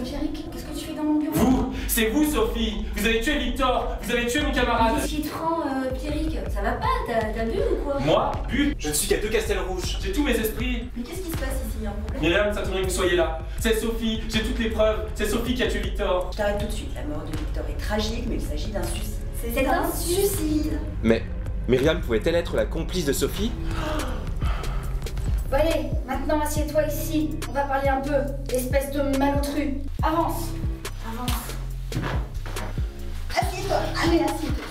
Pierrick, qu'est-ce que tu fais dans mon bureau? Vous! C'est vous, Sophie! Vous avez tué Victor! Vous avez tué mon camarade! Qu'est-ce qui te rend, Pierrick? Ça va pas? T'as bu ou quoi? Moi? Bu? Je ne suis qu'à 2 castels rouges. J'ai tous mes esprits. Mais qu'est-ce qui se passe ici? Y'a un problème? Myriam, ça tombe que vous soyez là. C'est Sophie, j'ai toutes les preuves. C'est Sophie qui a tué Victor. Je t'arrête tout de suite. La mort de Victor est tragique, mais il s'agit d'un suicide. C'est un suicide! Mais Myriam pouvait-elle être la complice de Sophie? Bon allez, maintenant assieds-toi ici. On va parler un peu, espèce de malotru. Avance! Avance. Assieds-toi! Allez, assieds-toi!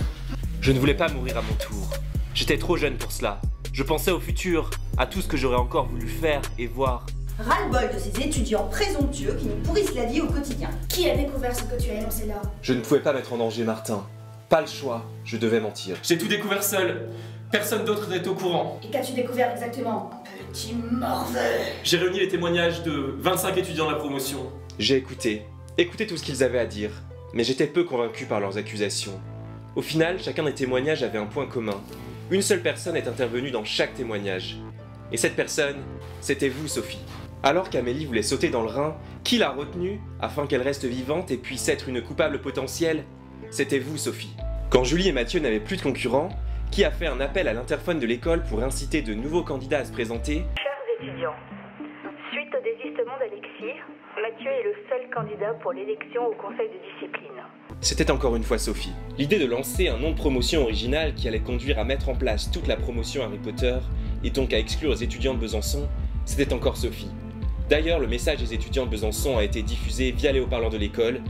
Je ne voulais pas mourir à mon tour. J'étais trop jeune pour cela. Je pensais au futur, à tout ce que j'aurais encore voulu faire et voir. Ras-le-bol de ces étudiants présomptueux qui nous pourrissent la vie au quotidien. Qui a découvert ce que tu as énoncé là? Je ne pouvais pas mettre en danger Martin. Pas le choix, je devais mentir. J'ai tout découvert seul. Personne d'autre n'est au courant. Et qu'as-tu découvert exactement, petit morveux? J'ai réuni les témoignages de 25 étudiants de la promotion. J'ai écouté tout ce qu'ils avaient à dire, mais j'étais peu convaincu par leurs accusations. Au final, chacun des témoignages avait un point commun. Une seule personne est intervenue dans chaque témoignage. Et cette personne, c'était vous, Sophie. Alors qu'Amélie voulait sauter dans le Rhin, qui l'a retenue afin qu'elle reste vivante et puisse être une coupable potentielle? C'était vous, Sophie. Quand Julie et Mathieu n'avaient plus de concurrents, qui a fait un appel à l'interphone de l'école pour inciter de nouveaux candidats à se présenter? Chers étudiants, suite au désistement d'Alexis, Mathieu est le seul candidat pour l'élection au conseil de discipline. C'était encore une fois Sophie. L'idée de lancer un nom de promotion original qui allait conduire à mettre en place toute la promotion Harry Potter et donc à exclure les étudiants de Besançon, c'était encore Sophie. D'ailleurs, le message des étudiants de Besançon a été diffusé via les haut-parleurs de l'école,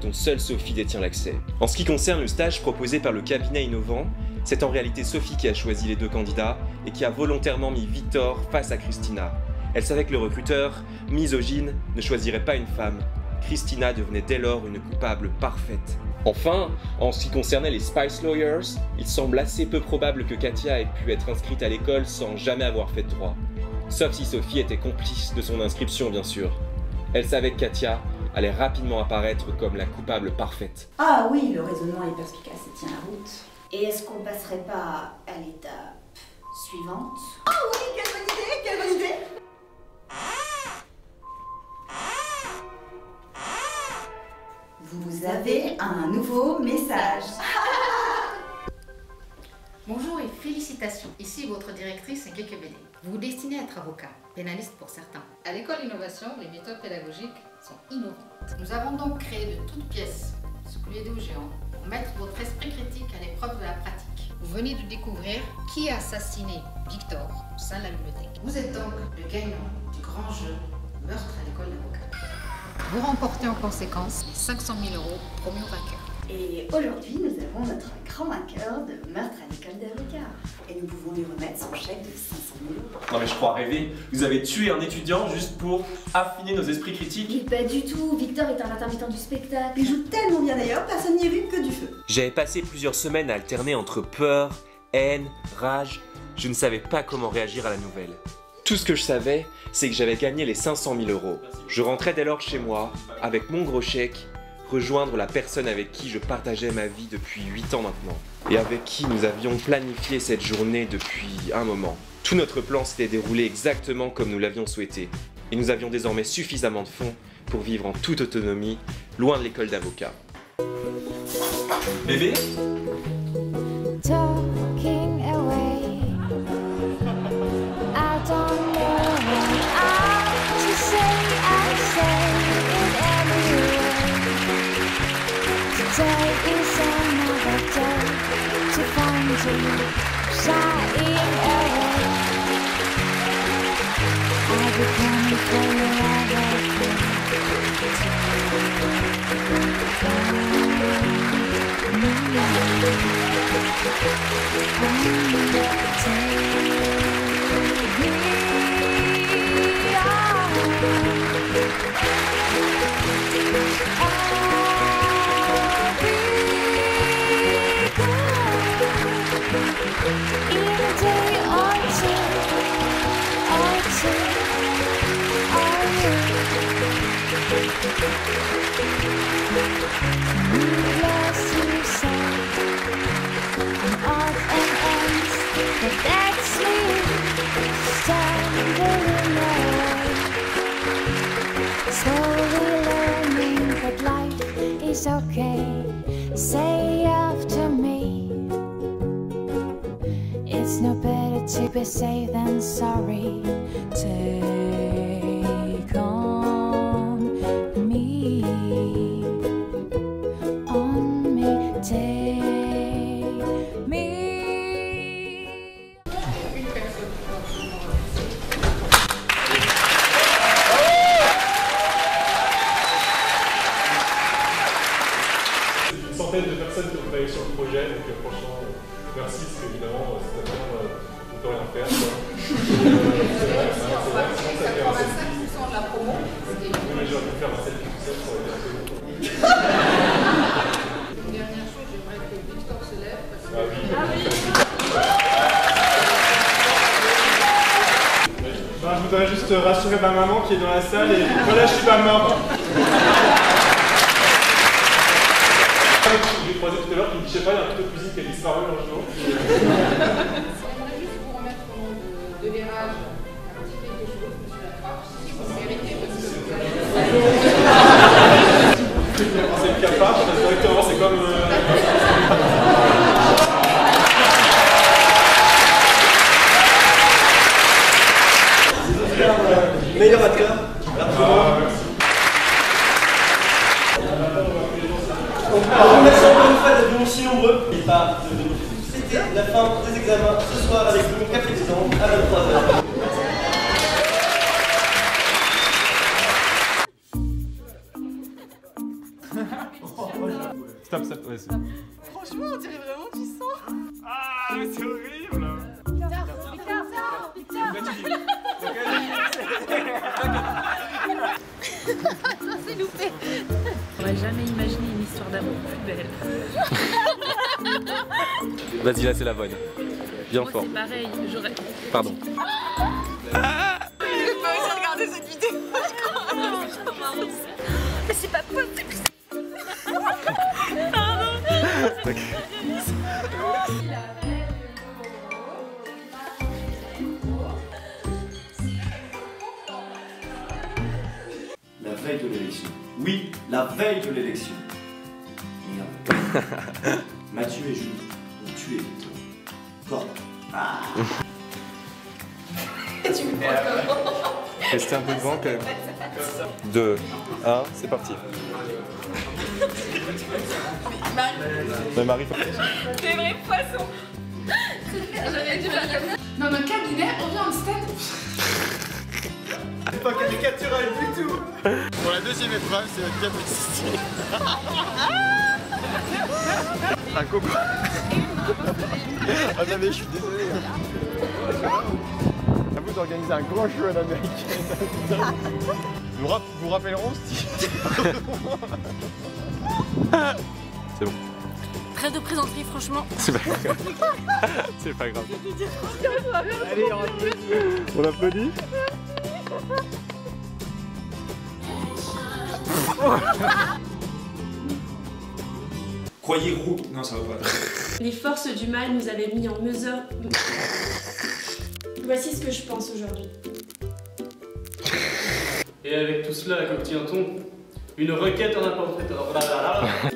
dont seule Sophie détient l'accès. En ce qui concerne le stage proposé par le cabinet innovant, c'est en réalité Sophie qui a choisi les deux candidats et qui a volontairement mis Victor face à Christina. Elle savait que le recruteur, misogyne, ne choisirait pas une femme. Christina devenait dès lors une coupable parfaite. Enfin, en ce qui concernait les Spice Lawyers, il semble assez peu probable que Katia ait pu être inscrite à l'école sans jamais avoir fait de droit. Sauf si Sophie était complice de son inscription, bien sûr. Elle savait que Katia allait rapidement apparaître comme la coupable parfaite. Ah oui, le raisonnement est perspicace et tient la route. Et est-ce qu'on passerait pas à l'étape suivante? Ah oui, quelle bonne idée, quelle bonne idée! Vous avez un nouveau message. Bonjour et félicitations. Ici votre directrice Ngeke Bede. Vous vous destinez à être avocat, pénaliste pour certains. À l'école Innovation, les méthodes pédagogiques sont innovantes. Nous avons donc créé de toutes pièces ce Cluedo géant pour mettre votre esprit critique à l'épreuve de la pratique. Vous venez de découvrir qui a assassiné Victor au sein de la bibliothèque. Vous êtes donc le gagnant du grand jeu Meurtre à l'école d'avocat. Vous remportez en conséquence les 500 000 € promis au vainqueur. Et aujourd'hui, nous avons notre grand vainqueur de Meurtre à l'école d'avocat. Et nous pouvons lui remettre son chèque de 500 000 €. Non mais je crois rêver, vous avez tué un étudiant juste pour affiner nos esprits critiques. Mais pas du tout, Victor est un intermittent du spectacle. Il joue tellement bien d'ailleurs, personne n'y a vu que du feu. J'avais passé plusieurs semaines à alterner entre peur, haine, rage. Je ne savais pas comment réagir à la nouvelle. Tout ce que je savais, c'est que j'avais gagné les 500 000 €. Je rentrais dès lors chez moi, avec mon gros chèque, rejoindre la personne avec qui je partageais ma vie depuis 8 ans maintenant. Et avec qui nous avions planifié cette journée depuis un moment. Tout notre plan s'était déroulé exactement comme nous l'avions souhaité. Et nous avions désormais suffisamment de fonds pour vivre en toute autonomie, loin de l'école d'avocat. Bébé ? Talking away. I don't know what to say. I say it anyway. Today is another day to find you shying away. I'll be coming for you okay, say after me. It's no better to be safe than sorry. Take on me, take me. De personnes qui ont travaillé sur le projet, donc franchement, merci, parce qu'évidemment, c'est tellement on peut rien faire. C'est vrai, ça fait 25% de la promo. Oui, mais j'aurais pu faire un selfie tout seul, ça aurait été un peu long. Une dernière chose, j'aimerais que Victor se lève. Ah oui. juste rassurer ma maman qui est dans la salle et voilà, je suis pas mort. J'ai croisé tout à l'heure qui me dit, je sais pas, il y a un couteau de cuisine qui a disparu un jour. De l'érage, un petit quelque chose, monsieur Lafarge, si vous méritez votre C'est le capable, directement, c'est comme... Meilleur acteur. Merci encore une fois d'être venus si nombreux. C'était la fin des examens ce soir avec nous, Café des Anges, à 23h. Stop, stop, ouais, c'est... Franchement, on dirait vraiment du sang. Ah, mais c'est horrible. C'est loupé. On n'aurait jamais imaginé une histoire d'amour plus belle. Vas-y, là c'est la bonne. Bien Moi, fort. c'est pareil, j'aurais... Pardon. J'ai pas réussi à regarder cette vidéo, je crois. Mais c'est pas possible. Pardon. La veille de l'élection. Oui, la veille de l'élection. Merde. Mathieu et Julie ont tué Victor. Corps. Ah. Tu me vois comment? Restez un peu devant quand même. 2, 1, c'est parti. Mais Marie, T'es vrai poisson. J'avais dû faire comme ça. Dans notre cabinet, on vient en stand. C'est pas caricatural du tout. Pour la deuxième épreuve, c'est notre capacité. Un coco. Ah non mais je suis désolé. À vous d'organiser un grand jeu à l'américaine. Vous rappellerons ce c'est bon. Trêve de plaisanterie, franchement. C'est pas grave. C'est pas grave. Allez, on applaudit. Croyez roux. Non, ça va pas. Les forces du mal nous avaient mis en mesure. Voici ce que je pense aujourd'hui. Et avec tout cela, qu'obtient-on? Une requête en interpréteur.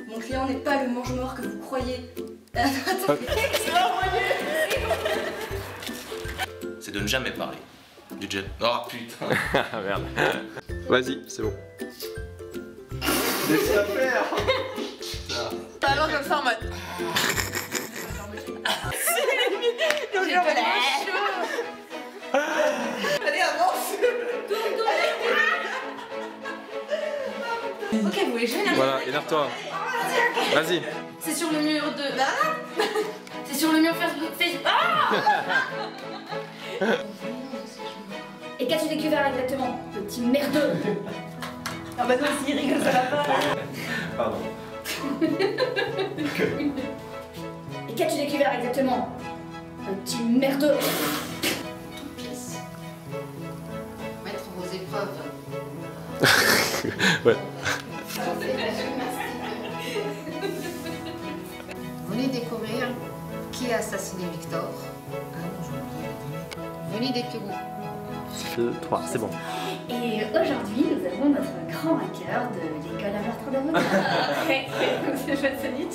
Mon client n'est pas le mange-mort que vous croyez. C'est de ne jamais parler du jet. Oh putain. Merde. Vas-y, c'est bon. Laisse-la faire. Alors comme ça en mode. J'ai pas chaud. Allez, avance. Ok, vous voulez jouer là? Voilà, énerve-toi. Vas-y. C'est sur le mur de... C'est sur le mur Facebook. Ah. Et qu'as-tu découvert exactement, petit merdeux? Ah bah non, s'il rigole, ça va pas. Pardon. Et qu'as-tu découvert exactement, petit merdeux? Mettre vos épreuves. Ouais. Venez découvrir qui a assassiné Victor. Ah non, j'ai oublié. Venez découvrir. 2, 3, c'est bon. Et aujourd'hui, nous avons notre grand vainqueur de l'école à meurtre d'avocat. Je te salue.